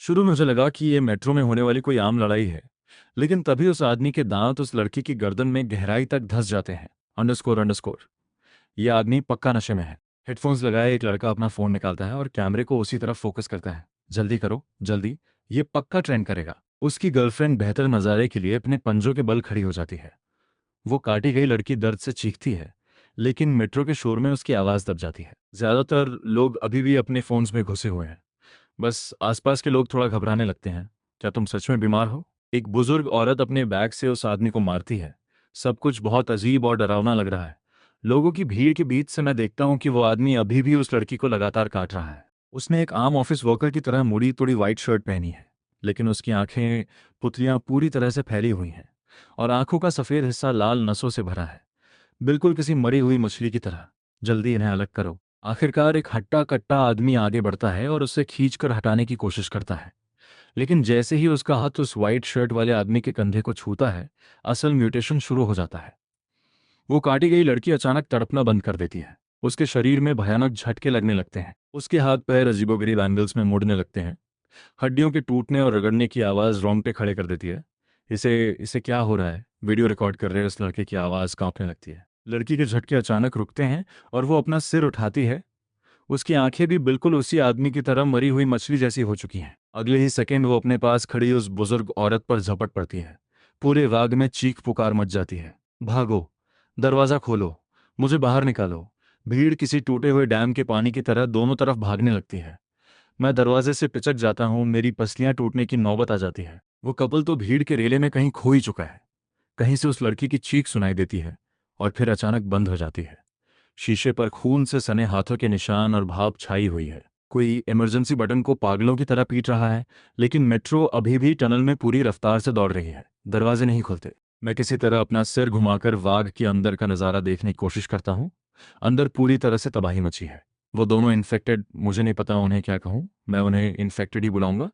शुरू में मुझे लगा कि ये मेट्रो में होने वाली कोई आम लड़ाई है, लेकिन तभी उस आदमी के दांत उस लड़की की गर्दन में गहराई तक धंस जाते हैं। Underscore underscore. ये आदमी पक्का नशे में है। हेडफोन्स लगाए एक लड़का अपना फोन निकालता है और कैमरे को उसी तरफ फोकस करता है। जल्दी करो जल्दी, ये पक्का ट्रेंड करेगा। उसकी गर्लफ्रेंड बेहतर नज़ारे के लिए अपने पंजों के बल खड़ी हो जाती है। वो काटी गई लड़की दर्द से चीखती है, लेकिन मेट्रो के शोर में उसकी आवाज़ दब जाती है। ज़्यादातर लोग अभी भी अपने फ़ोन्स में घुसे हुए हैं। बस आसपास के लोग थोड़ा घबराने लगते हैं। क्या तुम सच में बीमार हो? एक बुजुर्ग औरत अपने बैग से उस आदमी को मारती है। सब कुछ बहुत अजीब और डरावना लग रहा है। लोगों की भीड़ के बीच से मैं देखता हूँ कि वो आदमी अभी भी उस लड़की को लगातार काट रहा है। उसने एक आम ऑफिस वर्कर की तरह मुड़ी तुड़ी वाइट शर्ट पहनी है, लेकिन उसकी आंखें पुतलियां पूरी तरह से फैली हुई हैं और आंखों का सफ़ेद हिस्सा लाल नसों से भरा है, बिल्कुल किसी मरी हुई मछली की तरह। जल्दी इन्हें अलग करो। आखिरकार एक हट्टा कट्टा आदमी आगे बढ़ता है और उसे खींचकर हटाने की कोशिश करता है, लेकिन जैसे ही उसका हाथ उस वाइट शर्ट वाले आदमी के कंधे को छूता है, असल म्यूटेशन शुरू हो जाता है। वो काटी गई लड़की अचानक तड़पना बंद कर देती है। उसके शरीर में भयानक झटके लगने लगते हैं। उसके हाथ पैर अजीबोगरीब एंगल्स में मुड़ने लगते हैं। हड्डियों के टूटने और रगड़ने की आवाज़ रोंगटे खड़े कर देती है। इसे इसे क्या हो रहा है? वीडियो रिकॉर्ड कर रहे उस लड़के की आवाज़ कांपने लगती है। लड़की के झटके अचानक रुकते हैं और वो अपना सिर उठाती है। उसकी आंखें भी बिल्कुल उसी आदमी की तरह मरी हुई मछली जैसी हो चुकी हैं। अगले ही सेकंड वो अपने पास खड़ी उस बुजुर्ग औरत पर झपट पड़ती है। पूरे राग में चीख पुकार मच जाती है। भागो, दरवाज़ा खोलो, मुझे बाहर निकालो। भीड़ किसी टूटे हुए डैम के पानी की तरह दोनों तरफ भागने लगती है। मैं दरवाजे से पिचक जाता हूँ, मेरी पसलियां टूटने की नौबत आ जाती है। वो कपल तो भीड़ के रेले में कहीं खो ही चुका है। कहीं से उस लड़की की चीख सुनाई देती है और फिर अचानक बंद हो जाती है। शीशे पर खून से सने हाथों के निशान और भाप छाई हुई है। कोई इमरजेंसी बटन को पागलों की तरह पीट रहा है, लेकिन मेट्रो अभी भी टनल में पूरी रफ्तार से दौड़ रही है। दरवाजे नहीं खुलते। मैं किसी तरह अपना सिर घुमाकर वाघ के अंदर का नज़ारा देखने की कोशिश करता हूँ। अंदर पूरी तरह से तबाही मची है। वो दोनों इन्फेक्टेड, मुझे नहीं पता उन्हें क्या कहूँ, मैं उन्हें इन्फेक्टेड ही बुलाऊंगा।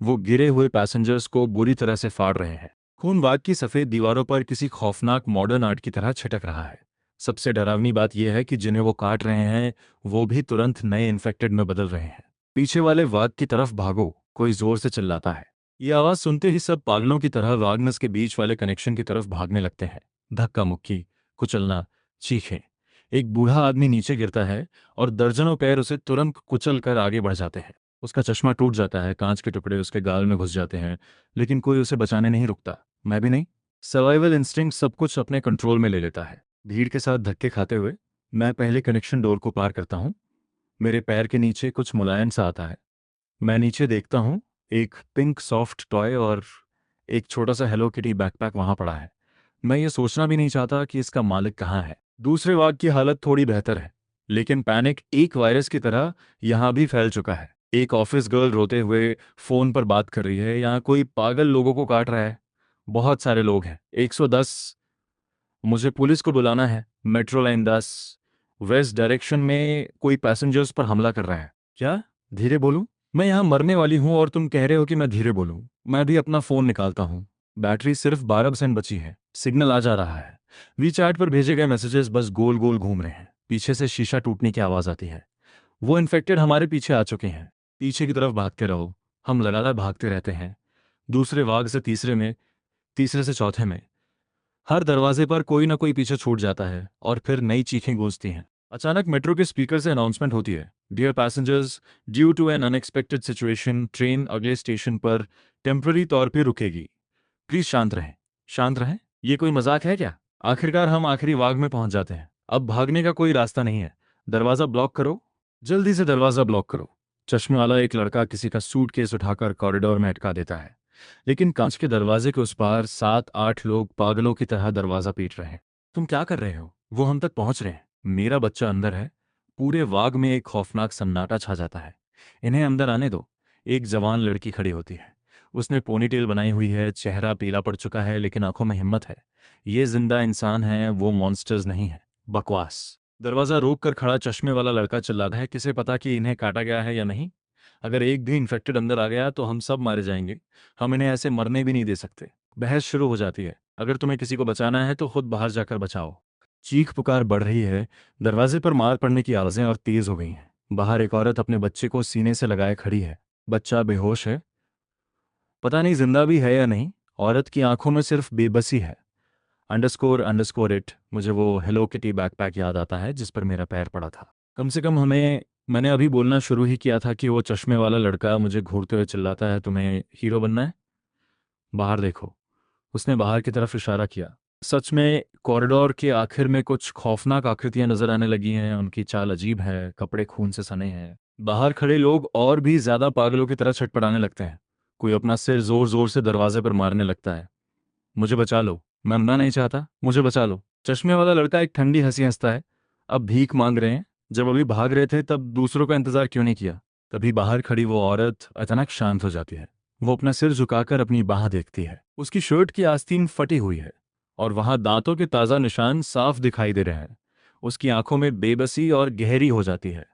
वो गिरे हुए पैसेंजर्स को बुरी तरह से फाड़ रहे हैं। खून वाघ की सफ़ेद दीवारों पर किसी खौफनाक मॉडर्न आर्ट की तरह छिटक रहा है। सबसे डरावनी बात यह है कि जिन्हें वो काट रहे हैं वो भी तुरंत नए इन्फेक्टेड में बदल रहे हैं। पीछे वाले वाघ की तरफ भागो, कोई जोर से चिल्लाता है। ये आवाज़ सुनते ही सब पागलों की तरह वागनस के बीच वाले कनेक्शन की तरफ भागने लगते हैं। धक्का मुक्की, कुचलना, चीखें। एक बूढ़ा आदमी नीचे गिरता है और दर्जनों पैर उसे तुरंत कुचल कर आगे बढ़ जाते हैं। उसका चश्मा टूट जाता है, कांच के टुकड़े उसके गाल में घुस जाते हैं, लेकिन कोई उसे बचाने नहीं रुकता। मैं भी नहीं। सर्वाइवल इंस्टिंक्ट सब कुछ अपने कंट्रोल में ले लेता है। भीड़ के साथ धक्के खाते हुए मैं पहले कनेक्शन डोर को पार करता हूँ। मेरे पैर के नीचे कुछ मुलायम सा आता है। मैं नीचे देखता हूँ, एक पिंक सॉफ्ट टॉय और एक छोटा सा हेलो किटी बैकपैक वहाँ पड़ा है। मैं ये सोचना भी नहीं चाहता कि इसका मालिक कहाँ है। दूसरे वाघ की हालत थोड़ी बेहतर है, लेकिन पैनिक एक वायरस की तरह यहाँ भी फैल चुका है। एक ऑफिस गर्ल रोते हुए फ़ोन पर बात कर रही है, यहाँ कोई पागल लोगों को काट रहा है। बहुत सारे लोग हैं। 110। मुझे पुलिस को बुलाना है। मेट्रो लाइन 10 वेस्ट डायरेक्शन में कोई पैसेंजर्स पर हमला कर रहा है। क्या? धीरे बोलूं? मैं यहाँ मरने वाली हूँ और तुम कह रहे हो कि मैं धीरे बोलूं? मैं भी अपना फ़ोन निकालता हूँ। बैटरी सिर्फ 12% बची है। सिग्नल आ जा रहा है। वी चैट पर भेजे गए मैसेजेस बस गोल गोल घूम रहे हैं। पीछे से शीशा टूटने की आवाज़ आती है। वो इन्फेक्टेड हमारे पीछे आ चुके हैं। पीछे की तरफ भागते रहो। हम लगातार भागते रहते हैं। दूसरे वाघ से तीसरे में, तीसरे से चौथे में। हर दरवाजे पर कोई ना कोई पीछे छूट जाता है और फिर नई चीखें गूंजती हैं। अचानक मेट्रो के स्पीकर से अनाउंसमेंट होती है। Dear passengers, due to an unexpected situation train अगले स्टेशन पर टेम्पररी तौर पर रुकेगी। प्लीज शांत रहें। शांत रहें? ये कोई मजाक है क्या? आखिरकार हम आखिरी वाग में पहुंच जाते हैं। अब भागने का कोई रास्ता नहीं है। दरवाजा ब्लॉक करो, जल्दी से दरवाजा ब्लॉक करो। चश्मे वाला एक लड़का किसी का सूटकेस उठाकर कॉरिडोर में अटका देता है, लेकिन कांच के दरवाजे के उस पार 7-8 लोग पागलों की तरह दरवाजा पीट रहे हैं। तुम क्या कर रहे हो? वो हम तक पहुंच रहे हैं। मेरा बच्चा अंदर है। पूरे वाग में एक खौफनाक सन्नाटा छा जाता है। इन्हें अंदर आने दो। एक जवान लड़की खड़ी होती है। उसने पोनीटेल बनाई हुई है, चेहरा पीला पड़ चुका है, लेकिन आंखों में हिम्मत है। ये जिंदा इंसान है, वो मॉन्स्टर्स नहीं है। बकवास। दरवाजा रोक कर खड़ा चश्मे वाला लड़का चिल्लाता है, किसे पता कि इन्हें काटा गया है या नहीं? अगर एक भी इन्फेक्टेड अंदर आ गया तो हम सब मारे जाएंगे। हम इन्हें ऐसे मरने भी नहीं दे सकते। बहस शुरू हो जाती है। अगर तुम्हें किसी को बचाना है तो खुद बाहर जाकर बचाओ। चीख पुकार बढ़ रही है। दरवाजे पर मार पड़ने की आवाजें और तेज हो गई हैं। बाहर एक औरत अपने बच्चे को सीने से लगाए खड़ी है। बच्चा बेहोश है। पता नहीं जिंदा भी है या नहीं। औरत की आंखों में सिर्फ बेबसी है। Underscore underscore it. मुझे वो हेलो किटी बैकपैक याद आता है जिस पर मेरा पैर पड़ा था। कम से कम हमें मैंने अभी बोलना शुरू ही किया था कि वो चश्मे वाला लड़का मुझे घूरते हुए चिल्लाता है, तुम्हें हीरो बनना है? बाहर देखो। उसने बाहर की तरफ इशारा किया। सच में कॉरिडोर के आखिर में कुछ खौफनाक आकृतियां नजर आने लगी हैं। उनकी चाल अजीब है, कपड़े खून से सने हैं। बाहर खड़े लोग और भी ज्यादा पागलों की तरह छटपटाने लगते हैं। कोई अपना सिर जोर जोर से दरवाजे पर मारने लगता है। मुझे बचा लो, मैं मरना नहीं चाहता, मुझे बचा लो। चश्मे वाला लड़का एक ठंडी हंसी हंसता है। अब भीख मांग रहे हैं? जब अभी भाग रहे थे तब दूसरों का इंतजार क्यों नहीं किया? तभी बाहर खड़ी वो औरत अचानक शांत हो जाती है। वो अपना सिर झुकाकर अपनी बाह देखती है। उसकी शर्ट की आस्तीन फटी हुई है और वहां दांतों के ताजा निशान साफ दिखाई दे रहे हैं। उसकी आंखों में बेबसी और गहरी हो जाती है।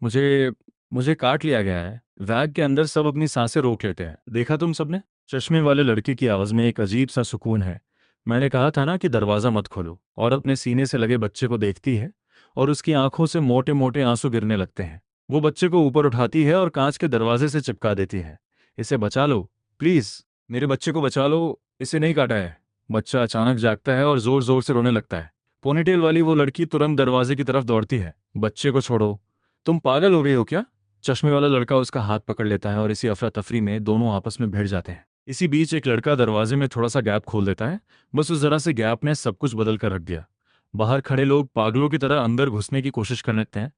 मुझे मुझे काट लिया गया है। वैग के अंदर सब अपनी सांसें रोक लेते हैं। देखा तुम सबने? चश्मे वाले लड़के की आवाज में एक अजीब सा सुकून है। मैंने कहा था ना कि दरवाजा मत खोलो। और अपने सीने से लगे बच्चे को देखती है और उसकी आंखों से मोटे मोटे आंसू गिरने लगते हैं। वो बच्चे को ऊपर उठाती है और कांच के दरवाजे से चिपका देती है। इसे बचा लो प्लीज, मेरे बच्चे को बचा लो, इसे नहीं काटा है। बच्चा अचानक जागता है और जोर जोर से रोने लगता है। पोनीटेल वाली वो लड़की तुरंत दरवाजे की तरफ दौड़ती है। बच्चे को छोड़ो, तुम पागल हो गई हो क्या? चश्मे वाला लड़का उसका हाथ पकड़ लेता है और इसी अफरा तफरी में दोनों आपस में भिड़ जाते हैं। इसी बीच एक लड़का दरवाजे में थोड़ा सा गैप खोल देता है। बस उस जरा से गैप ने सब कुछ बदल कर रख दिया। बाहर खड़े लोग पागलों की तरह अंदर घुसने की कोशिश कर लेते हैं।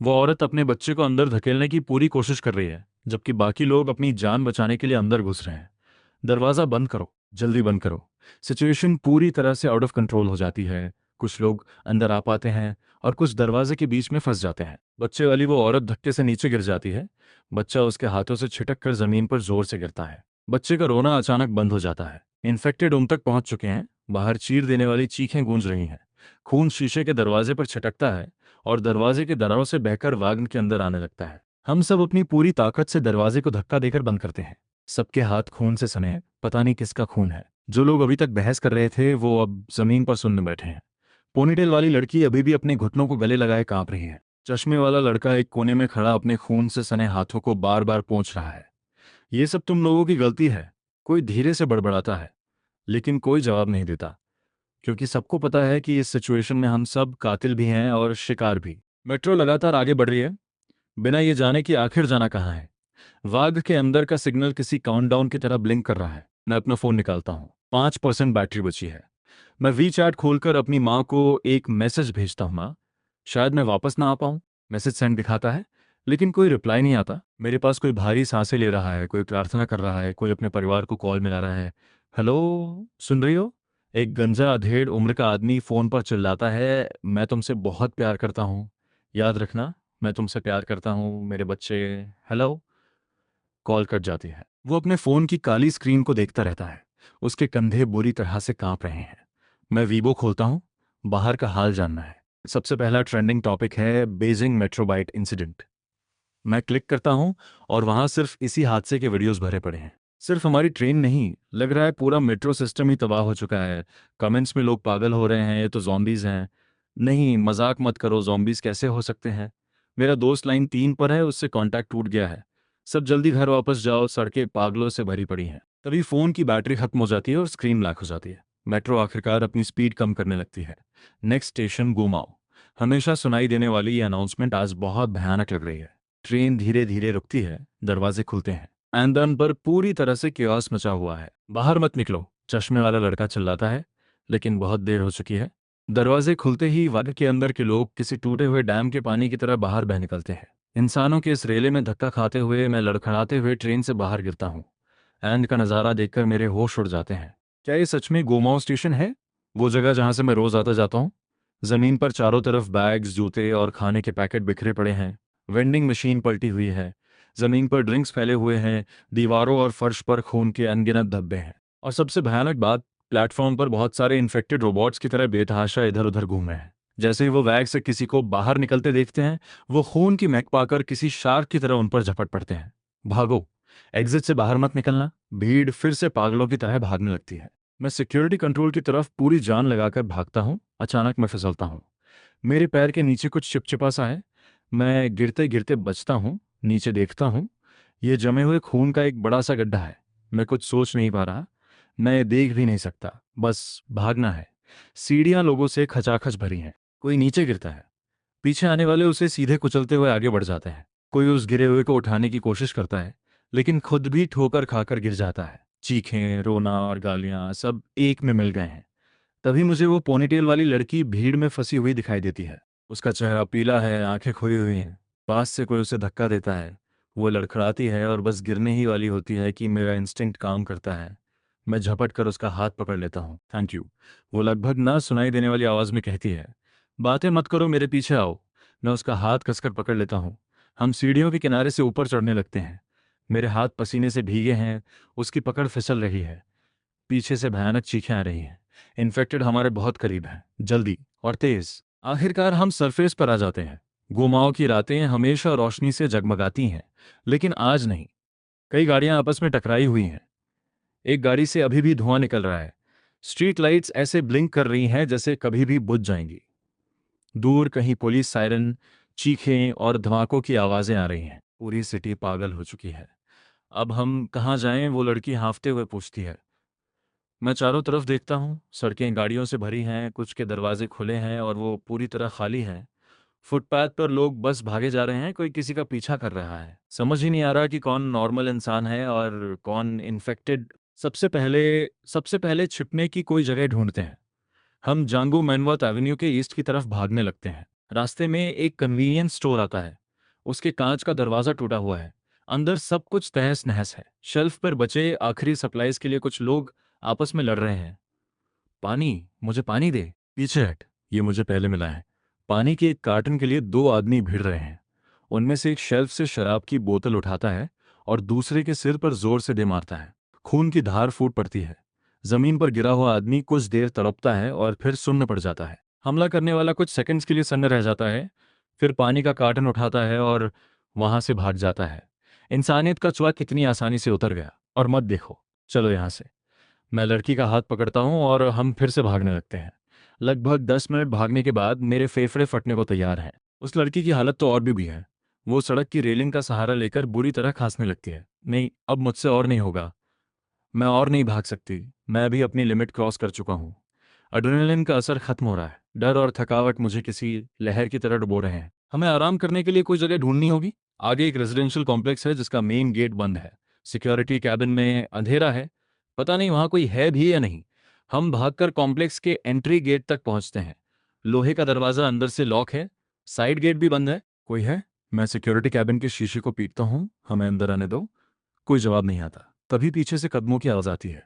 वो औरत अपने बच्चे को अंदर धकेलने की पूरी कोशिश कर रही है, जबकि बाकी लोग अपनी जान बचाने के लिए अंदर घुस रहे हैं। दरवाज़ा बंद करो, जल्दी बंद करो। सिचुएशन पूरी तरह से आउट ऑफ कंट्रोल हो जाती है। कुछ लोग अंदर आ पाते हैं और कुछ दरवाजे के बीच में फंस जाते हैं। बच्चे वाली वो औरत धक्के से नीचे गिर जाती है। बच्चा उसके हाथों से छिटक कर जमीन पर जोर से गिरता है। बच्चे का रोना अचानक बंद हो जाता है। इन्फेक्टेड उन तक पहुंच चुके हैं। बाहर चीर देने वाली चीखें गूंज रही हैं। खून शीशे के दरवाजे पर छिटकता है और दरवाजे के दरारों से बहकर वागन के अंदर आने लगता है। हम सब अपनी पूरी ताकत से दरवाजे को धक्का देकर बंद करते हैं। सबके हाथ खून से सने हैं। पता नहीं किसका खून है। जो लोग अभी तक बहस कर रहे थे वो अब जमीन पर सुनने बैठे हैं। पोनीटेल वाली लड़की अभी भी अपने घुटनों को गले लगाए कांप रही है। चश्मे वाला लड़का एक कोने में खड़ा अपने खून से सने हाथों को बार बार पोंछ रहा है। ये सब तुम लोगों की गलती है। कोई धीरे से बड़बड़ाता है, लेकिन कोई जवाब नहीं देता, क्योंकि सबको पता है कि इस सिचुएशन में हम सब कातिल भी हैं और शिकार भी। मेट्रो लगातार आगे बढ़ रही है, बिना ये जाने कि आखिर जाना कहाँ है। वाग के अंदर का सिग्नल किसी काउंटडाउन की तरह ब्लिंक कर रहा है। मैं अपना फोन निकालता हूँ। 5% बैटरी बची है। मैं वी चैट खोलकर अपनी माँ को एक मैसेज भेजता हूँ। माँ, शायद मैं वापस ना आ पाऊँ। मैसेज सेंड दिखाता है, लेकिन कोई रिप्लाई नहीं आता। मेरे पास कोई भारी सांसें ले रहा है, कोई प्रार्थना कर रहा है, कोई अपने परिवार को कॉल मिला रहा है। हेलो, सुन रही हो? एक गंजा अधेड़ उम्र का आदमी फोन पर चिल्लाता है, मैं तुमसे बहुत प्यार करता हूँ, याद रखना, मैं तुमसे प्यार करता हूँ मेरे बच्चे। हेलो। कॉल कट जाती है। वो अपने फोन की काली स्क्रीन को देखता रहता है। उसके कंधे बुरी तरह से कांप रहे हैं। मैं वीबो खोलता हूँ, बाहर का हाल जानना है। सबसे पहला ट्रेंडिंग टॉपिक है बेजिंग मेट्रोबाइट इंसिडेंट। मैं क्लिक करता हूँ और वहां सिर्फ इसी हादसे के वीडियोस भरे पड़े हैं। सिर्फ हमारी ट्रेन नहीं, लग रहा है पूरा मेट्रो सिस्टम ही तबाह हो चुका है। कमेंट्स में लोग पागल हो रहे हैं, ये तो जॉम्बीज हैं। नहीं, मजाक मत करो, जॉम्बीज कैसे हो सकते हैं? मेरा दोस्त लाइन 3 पर है, उससे कांटेक्ट टूट गया है। सब जल्दी घर वापस जाओ, सड़कें पागलों से भरी पड़ी हैं। तभी फोन की बैटरी खत्म हो जाती है और स्क्रीन ब्लैक हो जाती है। मेट्रो आखिरकार अपनी स्पीड कम करने लगती है। नेक्स्ट स्टेशन गुमाओ। हमेशा सुनाई देने वाली ये अनाउंसमेंट आज बहुत भयानक लग रही है। ट्रेन धीरे धीरे रुकती है, दरवाजे खुलते हैं। आंदोलन पर पूरी तरह से क्योस मचा हुआ है। बाहर मत निकलो, चश्मे वाला लड़का चिल्लाता है, लेकिन बहुत देर हो चुकी है। दरवाजे खुलते ही वाद के अंदर के लोग किसी टूटे हुए डैम के पानी की तरह बाहर बह निकलते हैं। इंसानों के इस रेले में धक्का खाते हुए मैं लड़खड़ाते हुए ट्रेन से बाहर गिरता हूँ। एंड का नज़ारा देखकर मेरे होश उड़ जाते हैं। क्या ये सच में गोमांस स्टेशन है? वो जगह जहाँ से मैं रोज आता जाता हूँ? जमीन पर चारों तरफ बैग्स, जूते और खाने के पैकेट बिखरे पड़े हैं। वेंडिंग मशीन पलटी हुई है। जमीन पर ड्रिंक्स फैले हुए हैं। दीवारों और फर्श पर खून के अनगिनत धब्बे हैं। और सबसे भयानक बात, प्लेटफॉर्म पर बहुत सारे इन्फेक्टेड रोबोट्स की तरह बेतहाशा इधर उधर घूम रहे हैं। जैसे ही वो वैग से किसी को बाहर निकलते देखते हैं, वो खून की महक पाकर किसी शार्क की तरह उन पर झपट पड़ते हैं। भागो, एग्जिट से बाहर मत निकलना। भीड़ फिर से पागलों की तरह भागने लगती है। मैं सिक्योरिटी कंट्रोल की तरफ पूरी जान लगाकर भागता हूँ। अचानक मैं फिसलता हूँ। मेरे पैर के नीचे कुछ चिपचिपा सा है। मैं गिरते गिरते बचता हूँ। नीचे देखता हूँ, ये जमे हुए खून का एक बड़ा सा गड्ढा है। मैं कुछ सोच नहीं पा रहा, मैं देख भी नहीं सकता, बस भागना है। सीढ़ियां लोगों से खचाखच भरी हैं। कोई नीचे गिरता है, पीछे आने वाले उसे सीधे कुचलते हुए आगे बढ़ जाते हैं। कोई उस गिरे हुए को उठाने की कोशिश करता है, लेकिन खुद भी ठोकर खाकर गिर जाता है। चीखें, रोना और गालियां सब एक में मिल गए हैं। तभी मुझे वो पोनीटेल वाली लड़की भीड़ में फंसी हुई दिखाई देती है। उसका चेहरा पीला है, आंखें खोई हुई हैं। पास से कोई उसे धक्का देता है। वो लड़खड़ाती है और बस गिरने ही वाली होती है कि मेरा इंस्टिंक्ट काम करता है। मैं झपट कर उसका हाथ पकड़ लेता हूँ। थैंक यू, वो लगभग ना सुनाई देने वाली आवाज़ में कहती है। बातें मत करो, मेरे पीछे आओ। मैं उसका हाथ कसकर पकड़ लेता हूँ। हम सीढ़ियों के किनारे से ऊपर चढ़ने लगते हैं। मेरे हाथ पसीने से भीगे हैं। उसकी पकड़ फिसल रही है। पीछे से भयानक चीखें आ रही हैं। इन्फेक्टेड हमारे बहुत करीब है, जल्दी और तेज। आखिरकार हम सरफेस पर आ जाते हैं। गुमाओं की रातें हमेशा रोशनी से जगमगाती हैं, लेकिन आज नहीं। कई गाड़ियां आपस में टकराई हुई हैं। एक गाड़ी से अभी भी धुआं निकल रहा है। स्ट्रीट लाइट्स ऐसे ब्लिंक कर रही हैं जैसे कभी भी बुझ जाएंगी। दूर कहीं पुलिस सायरन, चीखें और धमाकों की आवाजें आ रही हैं। पूरी सिटी पागल हो चुकी है। अब हम कहाँ जाएं, वो लड़की हाँफते हुए पूछती है। मैं चारों तरफ देखता हूँ। सड़कें गाड़ियों से भरी हैं, कुछ के दरवाजे खुले हैं और वो पूरी तरह खाली हैं। फुटपाथ पर लोग बस भागे जा रहे हैं, कोई किसी का पीछा कर रहा है। समझ ही नहीं आ रहा कि कौन नॉर्मल इंसान है और कौन इन्फेक्टेड। सबसे पहले छिपने की कोई जगह ढूंढते हैं। हम जांगू मैनवर्थ एवेन्यू के ईस्ट की तरफ भागने लगते हैं। रास्ते में एक कन्वीनियंस स्टोर आता है। उसके कांच का दरवाजा टूटा हुआ है। अंदर सब कुछ तहस नहस है। शेल्फ पर बचे आखिरी सप्लाईज के लिए कुछ लोग आपस में लड़ रहे हैं। पानी, मुझे पानी दे। पीछे हट, ये मुझे पहले मिला है। पानी के एक कार्टन के लिए दो आदमी भिड़ रहे हैं। उनमें से एक शेल्फ से शराब की बोतल उठाता है और दूसरे के सिर पर जोर से दे मारता है। खून की धार फूट पड़ती है। जमीन पर गिरा हुआ आदमी कुछ देर तड़पता है और फिर सुन्न पड़ जाता है। हमला करने वाला कुछ सेकंड्स के लिए सन्न रह जाता है, फिर पानी का कार्टन उठाता है और वहां से भाग जाता है। इंसानियत का चुआ कितनी आसानी से उतर गया। और मत देखो, चलो यहाँ से। मैं लड़की का हाथ पकड़ता हूँ और हम फिर से भागने लगते हैं। लगभग 10 मिनट भागने के बाद मेरे फेफड़े फटने को तैयार हैं। उस लड़की की हालत तो और भी है। वो सड़क की रेलिंग का सहारा लेकर बुरी तरह खांसने लगती है। नहीं, अब मुझसे और नहीं होगा। मैं और नहीं भाग सकती। मैं भी अपनी लिमिट क्रॉस कर चुका हूँ। एड्रेनलिन का असर खत्म हो रहा है। डर और थकावट मुझे किसी लहर की तरह डुबो रहे हैं। हमें आराम करने के लिए कोई जगह ढूंढनी होगी। आगे एक रेजिडेंशियल कॉम्प्लेक्स है जिसका मेन गेट बंद है। सिक्योरिटी कैबिन में अंधेरा है। पता नहीं वहां कोई है भी या नहीं। हम भागकर कॉम्प्लेक्स के एंट्री गेट तक पहुंचते हैं। लोहे का दरवाजा अंदर से लॉक है। साइड गेट भी बंद है। कोई है? मैं सिक्योरिटी कैबिन के शीशे को पीटता हूँ, हमें अंदर आने दो। कोई जवाब नहीं आता। तभी पीछे से कदमों की आवाज आती है।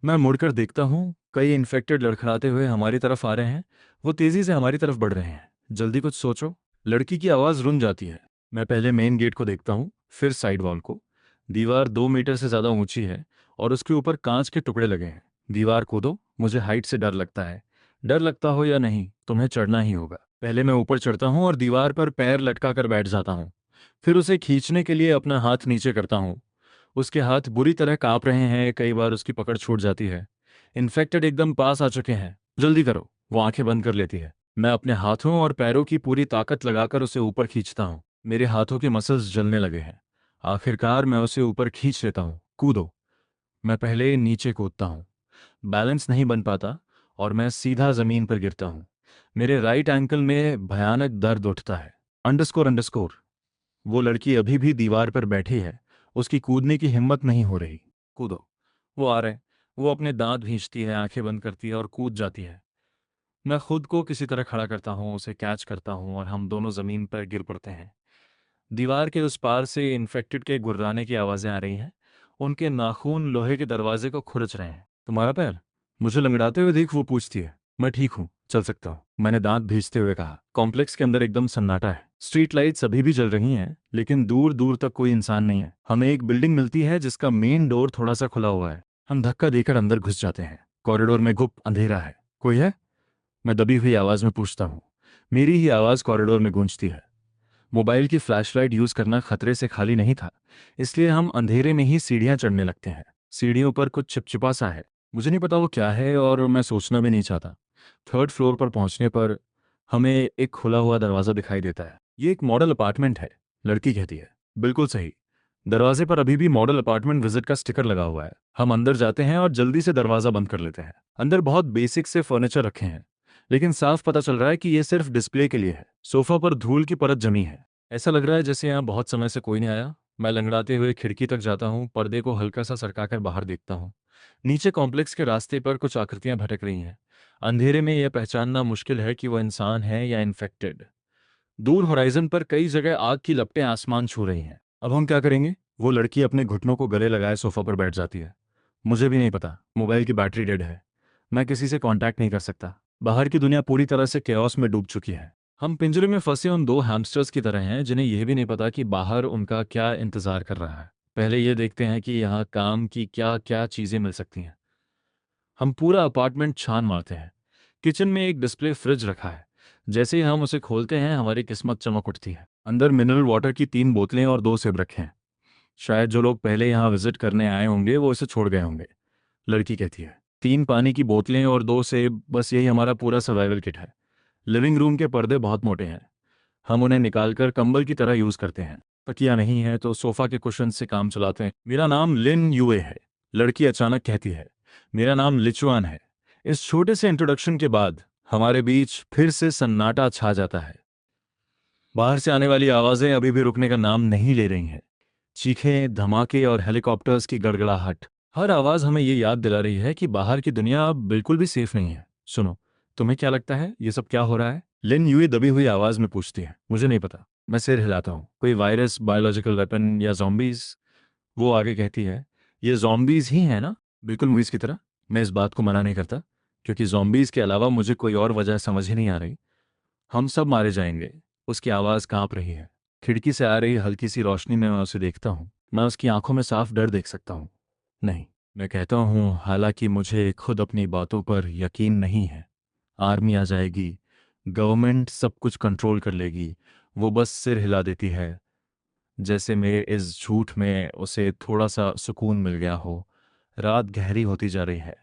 मैं मुड़कर देखता हूँ, कई इन्फेक्टेड लड़खड़ाते हुए हमारी तरफ आ रहे हैं। वो तेजी से हमारी तरफ बढ़ रहे हैं। जल्दी कुछ सोचो। लड़की की आवाज रुन जाती है। मैं पहले मेन गेट को देखता हूँ, फिर साइड वॉल को। दीवार 2 मीटर से ज्यादा ऊंची है और उसके ऊपर कांच के टुकड़े लगे हैं। दीवार कूदो, मुझे हाइट से डर लगता है। डर लगता हो या नहीं, तुम्हें चढ़ना ही होगा। पहले मैं ऊपर चढ़ता हूँ और दीवार पर पैर लटका कर बैठ जाता हूँ। फिर उसे खींचने के लिए अपना हाथ नीचे करता हूँ। उसके हाथ बुरी तरह कांप रहे हैं, कई बार उसकी पकड़ छूट जाती है। इन्फेक्टेड एकदम पास आ चुके हैं। जल्दी करो। वो आंखें बंद कर लेती है। मैं अपने हाथों और पैरों की पूरी ताकत लगाकर उसे ऊपर खींचता हूँ। मेरे हाथों के मसल्स जलने लगे हैं। आखिरकार मैं उसे ऊपर खींच लेता हूँ। कूदो। मैं पहले नीचे कूदता हूँ। बैलेंस नहीं बन पाता और मैं सीधा जमीन पर गिरता हूँ। मेरे राइट एंकल में भयानक दर्द उठता है। Underscore underscore. वो लड़की अभी भी दीवार पर बैठी है। उसकी कूदने की हिम्मत नहीं हो रही। कूदो। वो आ रहे। वो अपने दांत भींचती है, आंखें बंद करती है और कूद जाती है। मैं खुद को किसी तरह खड़ा करता हूँ, उसे कैच करता हूँ और हम दोनों जमीन पर गिर पड़ते हैं। दीवार के उस पार से इन्फेक्टेड के गुर्राने की आवाजें आ रही हैं। उनके नाखून लोहे के दरवाजे को खुरच रहे हैं। तुम्हारा पैर? मुझे लंगड़ाते हुए देख वो पूछती है। मैं ठीक हूँ, चल सकता हूँ, मैंने दांत भींचते हुए कहा। कॉम्प्लेक्स के अंदर एकदम सन्नाटा है। स्ट्रीट लाइट्स अभी भी जल रही हैं, लेकिन दूर दूर तक कोई इंसान नहीं है। हमें एक बिल्डिंग मिलती है जिसका मेन डोर थोड़ा सा खुला हुआ है। हम धक्का देकर अंदर घुस जाते हैं। कॉरिडोर में गुप्त अंधेरा है। कोई है? मैं दबी हुई आवाज में पूछता हूँ। मेरी ही आवाज कॉरिडोर में गूंजती है। मोबाइल की फ्लैशलाइट यूज करना खतरे से खाली नहीं था, इसलिए हम अंधेरे में ही सीढ़ियां चढ़ने लगते हैं। सीढ़ियों पर कुछ चिपचिपा सा है। मुझे नहीं पता वो क्या है और मैं सोचना भी नहीं चाहता। थर्ड फ्लोर पर पहुंचने पर हमें एक खुला हुआ दरवाजा दिखाई देता है। ये एक मॉडल अपार्टमेंट है, लड़की कहती है। बिल्कुल सही। दरवाजे पर अभी भी मॉडल अपार्टमेंट विजिट का स्टिकर लगा हुआ है। हम अंदर जाते हैं और जल्दी से दरवाजा बंद कर लेते हैं। अंदर बहुत बेसिक से फर्नीचर रखे हैं, लेकिन साफ पता चल रहा है कि ये सिर्फ डिस्प्ले के लिए है। सोफा पर धूल की परत जमी है। ऐसा लग रहा है जैसे यहाँ बहुत समय से कोई नहीं आया। मैं लंगड़ाते हुए खिड़की तक जाता हूँ, पर्दे को हल्का सा सरकाकर बाहर देखता हूँ। नीचे कॉम्प्लेक्स के रास्ते पर कुछ आकृतियां भटक रही हैं। अंधेरे में यह पहचानना मुश्किल है कि वह इंसान है या इन्फेक्टेड। दूर होराइजन पर कई जगह आग की लपटें आसमान छू रही हैं। अब हम क्या करेंगे? वो लड़की अपने घुटनों को गले लगाए सोफा पर बैठ जाती है। मुझे भी नहीं पता। मोबाइल की बैटरी डेड है। मैं किसी से कांटेक्ट नहीं कर सकता। बाहर की दुनिया पूरी तरह से केओस में डूब चुकी है। हम पिंजरे में फंसे उन दो हैमस्टर्स की तरह हैं जिन्हें यह भी नहीं पता कि बाहर उनका क्या इंतजार कर रहा है। पहले ये देखते हैं कि यहाँ काम की क्या क्या चीज़ें मिल सकती हैं। हम पूरा अपार्टमेंट छान मारते हैं। किचन में एक डिस्प्ले फ्रिज रखा है। जैसे ही हम उसे खोलते हैं हमारी किस्मत चमक उठती है। अंदर मिनरल वाटर की 3 बोतलें और 2 सेब रखे हैं। शायद जो लोग पहले यहाँ विजिट करने आए होंगे वो इसे छोड़ गए होंगे। लड़की कहती है, 3 पानी की बोतलें और 2 सेब, बस यही हमारा पूरा सर्वाइवल किट है। लिविंग रूम के पर्दे बहुत मोटे हैं। हम उन्हें निकालकर कंबल की तरह यूज करते हैं। तकिया नहीं है तो सोफा के कुशन से काम चलाते हैं। मेरा नाम लिन यूए है। लड़की अचानक कहती है, मेरा नाम लिचुआन है। इस छोटे से इंट्रोडक्शन के बाद हमारे बीच फिर से सन्नाटा छा जाता है। बाहर से आने वाली आवाजें अभी भी रुकने का नाम नहीं ले रही हैं। चीखें, धमाके और हेलीकॉप्टर्स की गड़गड़ाहट। हर आवाज हमें ये याद दिला रही है कि बाहर की दुनिया अब बिल्कुल भी सेफ नहीं है। सुनो, तुम्हें क्या लगता है ये सब क्या हो रहा है? लिन यूए दबी हुई आवाज में पूछती है। मुझे नहीं पता। मैं सिर हिलाता हूँ। कोई वायरस, बायोलॉजिकल वेपन या जॉम्बीज? वो आगे कहती है, ये जॉम्बीज ही है ना? बिल्कुल मूवीज की तरह। मैं इस बात को मना नहीं करता, क्योंकि जॉम्बीज के अलावा मुझे कोई और वजह समझ ही नहीं आ रही। हम सब मारे जाएंगे। उसकी आवाज़ कांप रही है। खिड़की से आ रही हल्की सी रोशनी में मैं उसे देखता हूँ। मैं उसकी आंखों में साफ डर देख सकता हूँ। नहीं, मैं कहता हूँ, हालांकि मुझे खुद अपनी बातों पर यकीन नहीं है। आर्मी आ जाएगी, गवर्नमेंट सब कुछ कंट्रोल कर लेगी। वो बस सिर हिला देती है, जैसे मेरे इस झूठ में उसे थोड़ा सा सुकून मिल गया हो। रात गहरी होती जा रही है।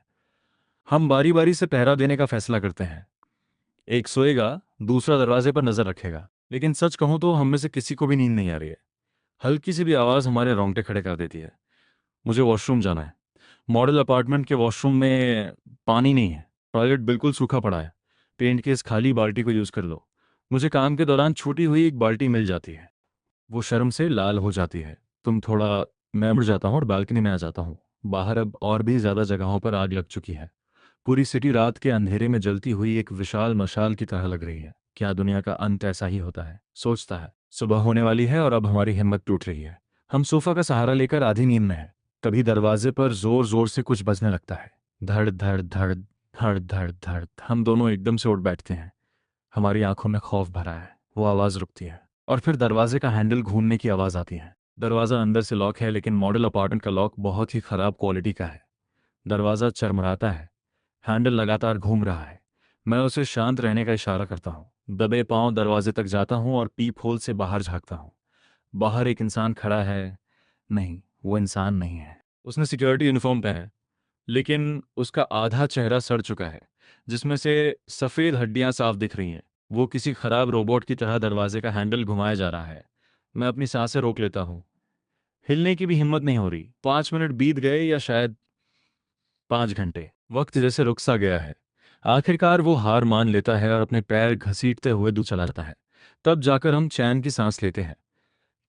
हम बारी बारी से पहरा देने का फैसला करते हैं। एक सोएगा, दूसरा दरवाजे पर नजर रखेगा। लेकिन सच कहूं तो हम में से किसी को भी नींद नहीं आ रही है। हल्की सी भी आवाज हमारे रोंगटे खड़े कर देती है। मुझे वॉशरूम जाना है। मॉडल अपार्टमेंट के वॉशरूम में पानी नहीं है। टॉयलेट बिल्कुल सूखा पड़ा है। पेंट के इस खाली बाल्टी को यूज कर लो। मुझे काम के दौरान छूटी हुई एक बाल्टी मिल जाती है। वो शर्म से लाल हो जाती है। तुम थोड़ा। मैं उड़ जाता हूँ और बालकनी में आ जाता हूँ। बाहर अब और भी ज्यादा जगहों पर आग लग चुकी है। पूरी सिटी रात के अंधेरे में जलती हुई एक विशाल मशाल की तरह लग रही है। क्या दुनिया का अंत ऐसा ही होता है? सोचता है। सुबह होने वाली है और अब हमारी हिम्मत टूट रही है। हम सोफा का सहारा लेकर आधी नींद में है। तभी दरवाजे पर जोर जोर से कुछ बजने लगता है। धड़ धड़ धड़ धड़ धड़ धड़। हम दोनों एकदम से उठ बैठते हैं। हमारी आंखों में खौफ भरा है। वो आवाज रुकती है और फिर दरवाजे का हैंडल घूमने की आवाज आती है। दरवाजा अंदर से लॉक है, लेकिन मॉडल अपार्टमेंट का लॉक बहुत ही खराब क्वालिटी का है। दरवाजा चरमराता है। हैंडल लगातार घूम रहा है। मैं उसे शांत रहने का इशारा करता हूँ। दबे पांव दरवाजे तक जाता हूँ और पीप होल से बाहर झांकता हूँ। बाहर एक इंसान खड़ा है। नहीं, वो इंसान नहीं है। उसने सिक्योरिटी यूनिफॉर्म पहना है, लेकिन उसका आधा चेहरा सड़ चुका है, जिसमें से सफ़ेद हड्डियां साफ दिख रही हैं। वो किसी खराब रोबोट की तरह दरवाजे का हैंडल घुमाया जा रहा है। मैं अपनी सांसें रोक लेता हूँ। हिलने की भी हिम्मत नहीं हो रही। 5 मिनट बीत गए, या शायद 5 घंटे। वक्त जैसे रुक सा गया है। आखिरकार वो हार मान लेता है और अपने पैर घसीटते हुए दूर चला जाता है। तब जाकर हम चैन की सांस लेते हैं।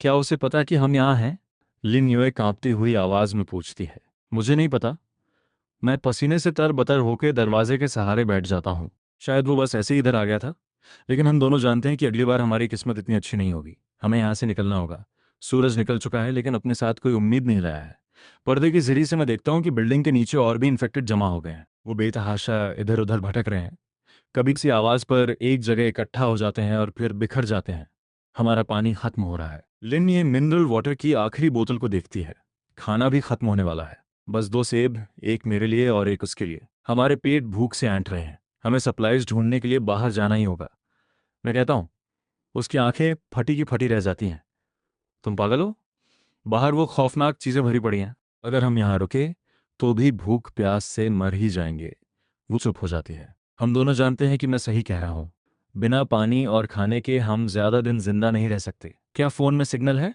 क्या उसे पता कि हम यहाँ हैं? लिन यूए कांपती हुई आवाज में पूछती है। मुझे नहीं पता। मैं पसीने से तरबतर होकर दरवाजे के सहारे बैठ जाता हूँ। शायद वो बस ऐसे ही इधर आ गया था। लेकिन हम दोनों जानते हैं कि अगली बार हमारी किस्मत इतनी अच्छी नहीं होगी। हमें यहाँ से निकलना होगा। सूरज निकल चुका है, लेकिन अपने साथ कोई उम्मीद नहीं लाया है। पर्दे की जरिए से मैं देखता हूँ कि बिल्डिंग के नीचे और भी इन्फेक्टेड जमा हो गए हैं। वो बेतहाशा इधर उधर भटक रहे हैं। कभी किसी आवाज पर एक जगह इकट्ठा हो जाते हैं और फिर बिखर जाते हैं। हमारा पानी खत्म हो रहा है। लिन ये मिनरल वाटर की आखिरी बोतल को देखती है। खाना भी खत्म होने वाला है। बस 2 सेब, एक मेरे लिए और एक उसके लिए। हमारे पेट भूख से ऐंठ रहे हैं। हमें सप्लाईज ढूंढने के लिए बाहर जाना ही होगा। मैं कहता हूँ। उसकी आंखें फटी की फटी रह जाती हैं। तुम पागल हो? बाहर वो खौफनाक चीजें भरी पड़ी हैं। अगर हम यहाँ रुके तो भी भूख प्यास से मर ही जाएंगे। वो चुप हो जाती है। हम दोनों जानते हैं कि मैं सही कह रहा हूँ। बिना पानी और खाने के हम ज्यादा दिन जिंदा नहीं रह सकते। क्या फोन में सिग्नल है?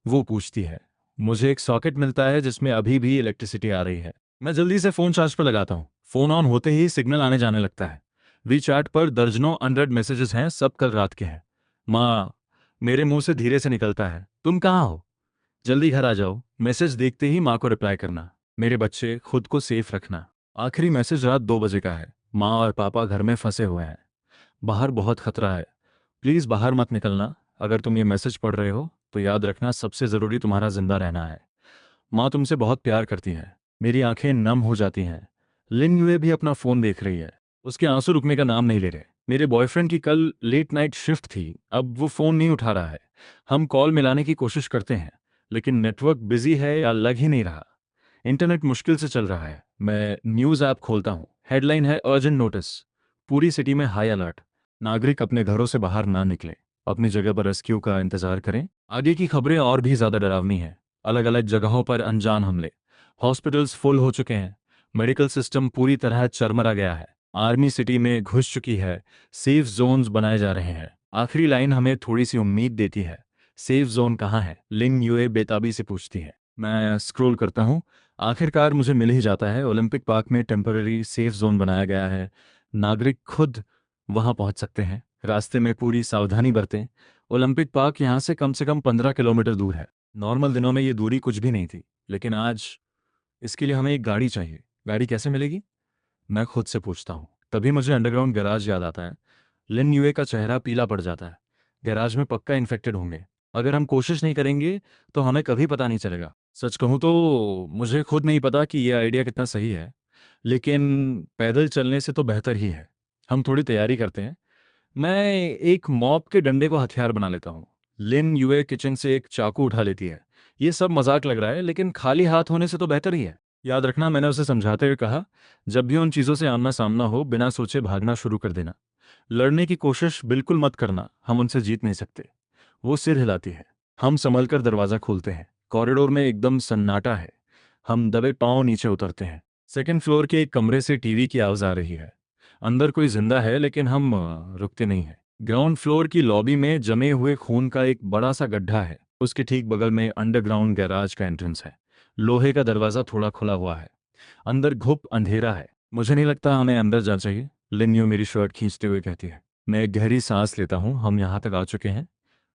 वो पूछती है। मुझे एक सॉकेट मिलता है जिसमें अभी भी इलेक्ट्रिसिटी आ रही है। मैं जल्दी से फ़ोन चार्ज पर लगाता हूँ। फ़ोन ऑन होते ही सिग्नल आने जाने लगता है। वीचैट पर दर्जनों अनरेड मैसेजेस हैं, सब कल रात के हैं। माँ, मेरे मुंह से धीरे से निकलता है, तुम कहाँ हो? जल्दी घर आ जाओ। मैसेज देखते ही माँ को रिप्लाई करना, मेरे बच्चे खुद को सेफ रखना। आखिरी मैसेज रात 2 बजे का है। माँ और पापा घर में फंसे हुए हैं। बाहर बहुत खतरा है। प्लीज़ बाहर मत निकलना। अगर तुम ये मैसेज पढ़ रहे हो तो याद रखना, सबसे ज़रूरी तुम्हारा जिंदा रहना है। माँ तुमसे बहुत प्यार करती है। मेरी आंखें नम हो जाती हैं। लिन यूए भी अपना फ़ोन देख रही है। उसके आंसू रुकने का नाम नहीं ले रहे। मेरे बॉयफ्रेंड की कल लेट नाइट शिफ्ट थी, अब वो फ़ोन नहीं उठा रहा है। हम कॉल मिलाने की कोशिश करते हैं, लेकिन नेटवर्क बिजी है या लग ही नहीं रहा। इंटरनेट मुश्किल से चल रहा है। मैं न्यूज़ ऐप खोलता हूँ। हेडलाइन है अर्जेंट नोटिस, पूरी सिटी में हाई अलर्ट। नागरिक अपने घरों से बाहर ना निकलें, अपनी जगह पर रेस्क्यू का इंतजार करें। आगे की खबरें और भी ज़्यादा डरावनी हैं। अलग अलग जगहों पर अनजान हमले। हॉस्पिटल्स फुल हो चुके हैं। मेडिकल सिस्टम पूरी तरह चरमरा गया है। आर्मी सिटी में घुस चुकी है। सेफ जोन्स बनाए जा रहे हैं। आखिरी लाइन हमें थोड़ी सी उम्मीद देती है। सेफ जोन कहाँ है? लिन यूए बेताबी से पूछती है। मैं स्क्रॉल करता हूँ। आखिरकार मुझे मिल ही जाता है। ओलंपिक पार्क में टेम्पररी सेफ जोन बनाया गया है। नागरिक खुद वहां पहुंच सकते हैं। रास्ते में पूरी सावधानी बरतें। ओलंपिक पार्क यहाँ से कम 15 किलोमीटर दूर है। नॉर्मल दिनों में ये दूरी कुछ भी नहीं थी, लेकिन आज इसके लिए हमें एक गाड़ी चाहिए। गाड़ी कैसे मिलेगी? मैं खुद से पूछता हूँ। तभी मुझे अंडरग्राउंड गैराज याद आता है। लिन यूए का चेहरा पीला पड़ जाता है। गैराज में पक्का इन्फेक्टेड होंगे। अगर हम कोशिश नहीं करेंगे तो हमें कभी पता नहीं चलेगा। सच कहूँ तो मुझे खुद नहीं पता कि यह आइडिया कितना सही है, लेकिन पैदल चलने से तो बेहतर ही है। हम थोड़ी तैयारी करते हैं। मैं एक मॉप के डंडे को हथियार बना लेता हूँ। लिन यूए किचन से एक चाकू उठा लेती है। ये सब मजाक लग रहा है, लेकिन खाली हाथ होने से तो बेहतर ही है। याद रखना, मैंने उसे समझाते हुए कहा, जब भी उन चीज़ों से आमना सामना हो बिना सोचे भागना शुरू कर देना। लड़ने की कोशिश बिल्कुल मत करना, हम उनसे जीत नहीं सकते। वो सिर हिलाती है। हम संभल कर दरवाज़ा खोलते हैं। कॉरिडोर में एकदम सन्नाटा है। हम दबे पांव नीचे उतरते हैं। सेकंड फ्लोर के एक कमरे से टीवी की आवाज़ आ रही है। अंदर कोई जिंदा है, लेकिन हम रुकते नहीं हैं। ग्राउंड फ्लोर की लॉबी में जमे हुए खून का एक बड़ा सा गड्ढा है। उसके ठीक बगल में अंडरग्राउंड गैराज का एंट्रेंस है। लोहे का दरवाज़ा थोड़ा खुला हुआ है। अंदर घुप अंधेरा है। मुझे नहीं लगता हमें अंदर जाना चाहिए, लिन्यू मेरी शर्ट खींचते हुए कहती है। मैं एक गहरी सांस लेता हूँ। हम यहाँ तक आ चुके हैं।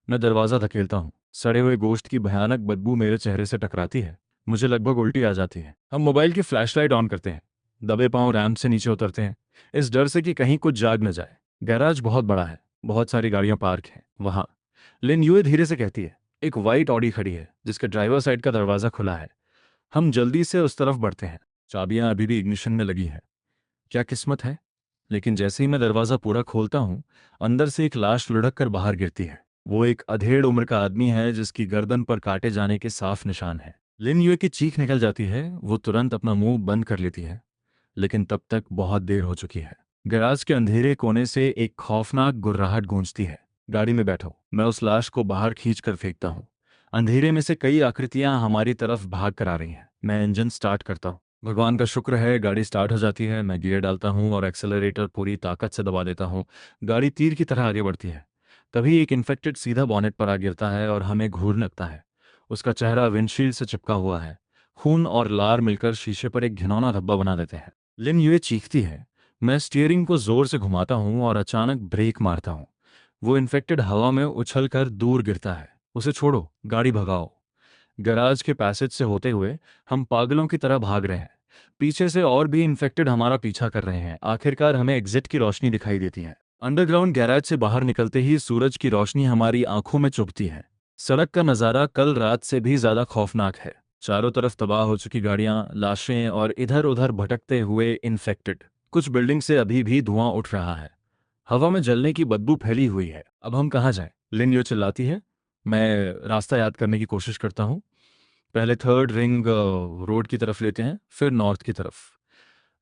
मैं दरवाज़ा धकेलता हूँ। सड़े हुए गोश्त की भयानक बदबू मेरे चेहरे से टकराती है। मुझे लगभग उल्टी आ जाती है। हम मोबाइल की फ्लैशलाइट ऑन करते हैं। दबे पांव रैंप से नीचे उतरते हैं, इस डर से कि कहीं कुछ जाग न जाए। गैराज बहुत बड़ा है। बहुत सारी गाड़ियां पार्क हैं वहाँ। लिन यूए धीरे से कहती है। एक वाइट ऑडी खड़ी है जिसके ड्राइवर साइड का दरवाज़ा खुला है। हम जल्दी से उस तरफ बढ़ते हैं। चाबियां अभी भी इग्निशन में लगी हैं। क्या किस्मत है। लेकिन जैसे ही मैं दरवाज़ा पूरा खोलता हूँ, अंदर से एक लाश लुढ़क कर बाहर गिरती है। वो एक अधेड़ उम्र का आदमी है जिसकी गर्दन पर काटे जाने के साफ निशान हैं। लिन यूए की चीख निकल जाती है। वो तुरंत अपना मुंह बंद कर लेती है, लेकिन तब तक बहुत देर हो चुकी है। गैराज के अंधेरे कोने से एक खौफनाक गुर्राहट गूंजती है। गाड़ी में बैठो। मैं उस लाश को बाहर खींच कर फेंकता हूँ। अंधेरे में से कई आकृतियां हमारी तरफ भाग कर आ रही हैं। मैं इंजन स्टार्ट करता हूँ। भगवान का शुक्र है, गाड़ी स्टार्ट हो जाती है। मैं गियर डालता हूँ और एक्सेलरेटर पूरी ताकत से दबा देता हूँ। गाड़ी तीर की तरह आगे बढ़ती है। तभी एक इन्फेक्टेड सीधा बॉनेट पर आ गिरता है और हमें घूर लगता है। उसका चेहरा विंडशील्ड से चिपका हुआ है। खून और लार मिलकर शीशे पर एक घिनौना धब्बा बना देते हैं। लिन यूए चीखती है। मैं स्टीयरिंग को जोर से घुमाता हूँ और अचानक ब्रेक मारता हूँ। वो इन्फेक्टेड हवा में उछलकर दूर गिरता है। उसे छोड़ो, गाड़ी भगाओ। गैराज के पैसेज से होते हुए हम पागलों की तरह भाग रहे हैं। पीछे से और भी इन्फेक्टेड हमारा पीछा कर रहे हैं। आखिरकार हमें एग्जिट की रोशनी दिखाई देती है। अंडरग्राउंड गैराज से बाहर निकलते ही सूरज की रोशनी हमारी आंखों में चुभती है। सड़क का नज़ारा कल रात से भी ज्यादा खौफनाक है। चारों तरफ तबाह हो चुकी गाड़ियां, लाशें और इधर उधर भटकते हुए इन्फेक्टेड। कुछ बिल्डिंग से अभी भी धुआं उठ रहा है। हवा में जलने की बदबू फैली हुई है। अब हम कहाँ जाएं? लिन यो चिल्लाती है। मैं रास्ता याद करने की कोशिश करता हूँ। पहले थर्ड रिंग रोड की तरफ लेते हैं, फिर नॉर्थ की तरफ।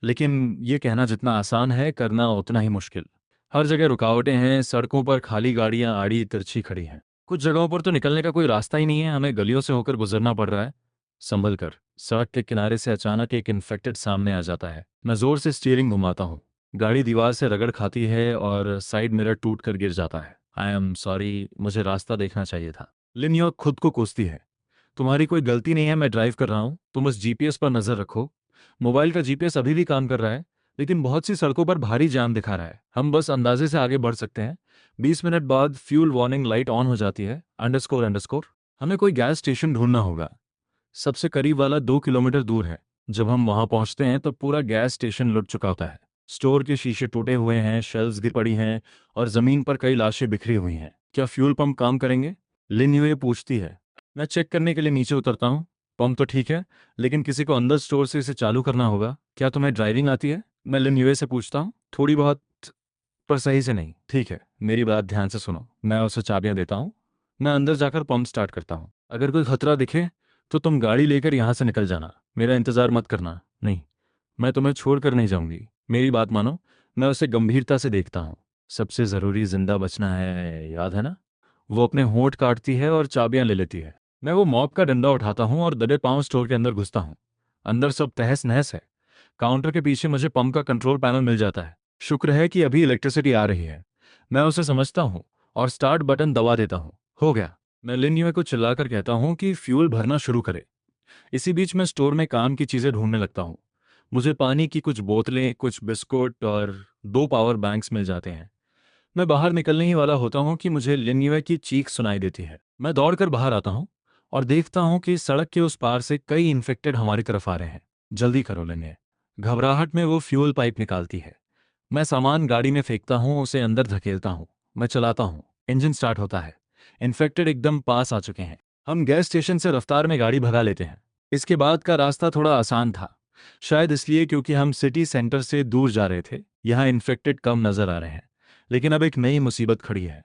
लेकिन ये कहना जितना आसान है, करना उतना ही मुश्किल। हर जगह रुकावटें हैं। सड़कों पर खाली गाड़ियां आड़ी तिरछी खड़ी हैं। कुछ जगहों पर तो निकलने का कोई रास्ता ही नहीं है। हमें गलियों से होकर गुजरना पड़ रहा है। संभल कर। सड़क के किनारे से अचानक एक इन्फेक्टेड सामने आ जाता है। मैं जोर से स्टीयरिंग घुमाता हूँ। गाड़ी दीवार से रगड़ खाती है और साइड मिरर टूट कर गिर जाता है। आई एम सॉरी, मुझे रास्ता देखना चाहिए था। लिन यो खुद को कोसती है। तुम्हारी कोई गलती नहीं है, मैं ड्राइव कर रहा हूँ, तुम बस जीपीएस पर नजर रखो। मोबाइल का जीपीएस अभी भी काम कर रहा है, लेकिन बहुत सी सड़कों पर भारी जाम दिखा रहा है। हम बस अंदाजे से आगे बढ़ सकते हैं। 20 मिनट बाद फ्यूल वार्निंग लाइट ऑन हो जाती है। Underscore underscore. हमें कोई गैस स्टेशन ढूंढना होगा। सबसे करीब वाला 2 किलोमीटर दूर है। जब हम वहां पहुंचते हैं तो पूरा गैस स्टेशन लुट चुका होता है। स्टोर के शीशे टूटे हुए हैं, शेल्व्स गिर पड़ी हैं और जमीन पर कई लाशें बिखरी हुई हैं। क्या फ्यूल पंप काम करेंगे? लिन यूए पूछती है। मैं चेक करने के लिए नीचे उतरता हूँ। पंप तो ठीक है, लेकिन किसी को अंदर स्टोर से इसे चालू करना होगा। क्या तुम्हें ड्राइविंग आती है? मैं लिन यूए से पूछता हूँ। थोड़ी बहुत, पर सही से नहीं। ठीक है, मेरी बात ध्यान से सुनो। मैं उसे चाबियां देता हूँ। मैं अंदर जाकर पंप स्टार्ट करता हूँ। अगर कोई खतरा दिखे तो तुम गाड़ी लेकर यहाँ से निकल जाना। मेरा इंतजार मत करना। नहीं, मैं तुम्हें छोड़कर नहीं जाऊंगी। मेरी बात मानो। मैं उसे गंभीरता से देखता हूँ। सबसे ज़रूरी जिंदा बचना है, याद है ना? वो अपने होंठ काटती है और चाबियां ले लेती है। मैं वो मॉप का डंडा उठाता हूँ और दबे पांव स्टोर के अंदर घुसता हूँ। अंदर सब तहस नहस है। काउंटर के पीछे मुझे पंप का कंट्रोल पैनल मिल जाता है। शुक्र है कि अभी इलेक्ट्रिसिटी आ रही है। मैं उसे समझता हूँ और स्टार्ट बटन दबा देता हूँ। हो गया। मैं लिन्युए को चिल्लाकर कहता हूँ कि फ्यूल भरना शुरू करे। इसी बीच मैं स्टोर में काम की चीजें ढूंढने लगता हूँ। मुझे पानी की कुछ बोतलें, कुछ बिस्कुट और 2 पावर बैंक्स मिल जाते हैं। मैं बाहर निकलने ही वाला होता हूँ कि मुझे लिन्युए की चीख सुनाई देती है। मैं दौड़कर बाहर आता हूँ और देखता हूँ कि सड़क के उस पार से कई इन्फेक्टेड हमारी तरफ आ रहे हैं। जल्दी करो लिन्युए। घबराहट में वो फ्यूल पाइप निकालती है। मैं सामान गाड़ी में फेंकता हूँ, उसे अंदर धकेलता हूँ। मैं चलाता हूँ। इंजन स्टार्ट होता है। इन्फेक्टेड एकदम पास आ चुके हैं। हम गैस स्टेशन से रफ्तार में गाड़ी भगा लेते हैं। इसके बाद का रास्ता थोड़ा आसान था, शायद इसलिए क्योंकि हम सिटी सेंटर से दूर जा रहे थे। यहाँ इन्फेक्टेड कम नजर आ रहे हैं। लेकिन अब एक नई मुसीबत खड़ी है।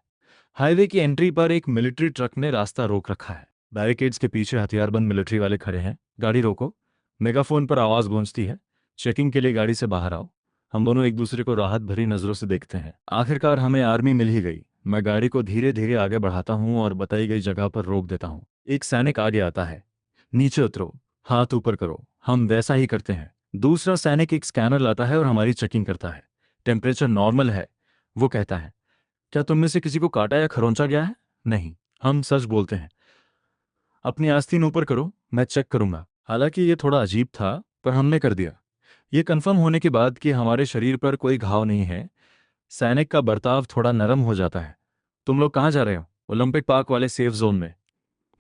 हाईवे की एंट्री पर एक मिलिट्री ट्रक ने रास्ता रोक रखा है। बैरिकेड्स के पीछे हथियारबंद मिलिट्री वाले खड़े हैं। गाड़ी रोको। मेगाफोन पर आवाज गूंजती है। चेकिंग के लिए गाड़ी से बाहर आओ। हम दोनों एक दूसरे को राहत भरी नजरों से देखते हैं। आखिरकार हमें आर्मी मिल ही गई। मैं गाड़ी को धीरे धीरे आगे बढ़ाता हूँ और बताई गई जगह पर रोक देता हूँ। एक सैनिक आगे आता है। नीचे उतरो, हाथ ऊपर करो। हम वैसा ही करते हैं। दूसरा सैनिक एक स्कैनर लाता है और हमारी चेकिंग करता है। टेम्परेचर नॉर्मल है, वो कहता है। क्या तुम में से किसी को काटा या खरोंचा गया है? नहीं। हम सच बोलते हैं। अपनी आस्तीन ऊपर करो, मैं चेक करूंगा। हालांकि ये थोड़ा अजीब था, पर हमने कर दिया। ये कंफर्म होने के बाद कि हमारे शरीर पर कोई घाव नहीं है, सैनिक का बर्ताव थोड़ा नरम हो जाता है। तुम लोग कहाँ जा रहे हो? ओलंपिक पार्क वाले सेफ जोन में।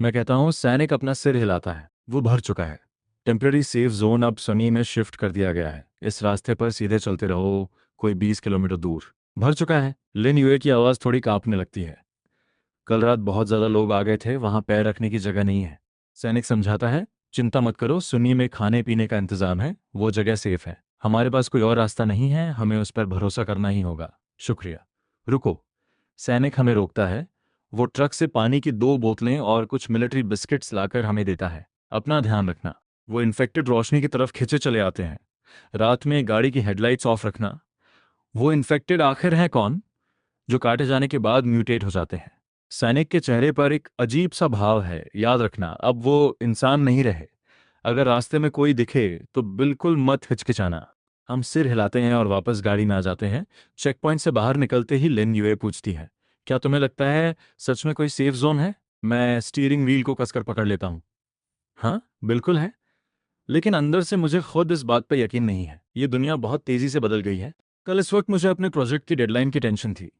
मैं कहता हूँ। सैनिक अपना सिर हिलाता है। वो भर चुका है। टेम्पररी सेफ जोन अब सनी में शिफ्ट कर दिया गया है। इस रास्ते पर सीधे चलते रहो, कोई 20 किलोमीटर दूर। भर चुका है। लिन यूए की आवाज़ थोड़ी कांपने लगती है। कल रात बहुत ज़्यादा लोग आ गए थे, वहां पैर रखने की जगह नहीं है। सैनिक समझाता है। चिंता मत करो, सुन्नी में खाने पीने का इंतजाम है, वो जगह सेफ है। हमारे पास कोई और रास्ता नहीं है, हमें उस पर भरोसा करना ही होगा। शुक्रिया। रुको। सैनिक हमें रोकता है। वो ट्रक से पानी की 2 बोतलें और कुछ मिलिट्री बिस्किट्स लाकर हमें देता है। अपना ध्यान रखना। वो इन्फेक्टेड रोशनी की तरफ खिंचे चले आते हैं। रात में गाड़ी की हेडलाइट्स ऑफ रखना। वो इन्फेक्टेड आखिर है कौन, जो काटे जाने के बाद म्यूटेट हो जाते हैं? सैनिक के चेहरे पर एक अजीब सा भाव है। याद रखना, अब वो इंसान नहीं रहे। अगर रास्ते में कोई दिखे तो बिल्कुल मत हिचकिचाना। हम सिर हिलाते हैं और वापस गाड़ी में आ जाते हैं। चेक पॉइंट से बाहर निकलते ही लिन यूए पूछती है, क्या तुम्हें लगता है सच में कोई सेफ जोन है? मैं स्टीयरिंग व्हील को कसकर पकड़ लेता हूँ। हाँ, बिल्कुल है। लेकिन अंदर से मुझे खुद इस बात पर यकीन नहीं है। ये दुनिया बहुत तेजी से बदल गई है। कल इस वक्त मुझे अपने प्रोजेक्ट की डेडलाइन की टेंशन थी,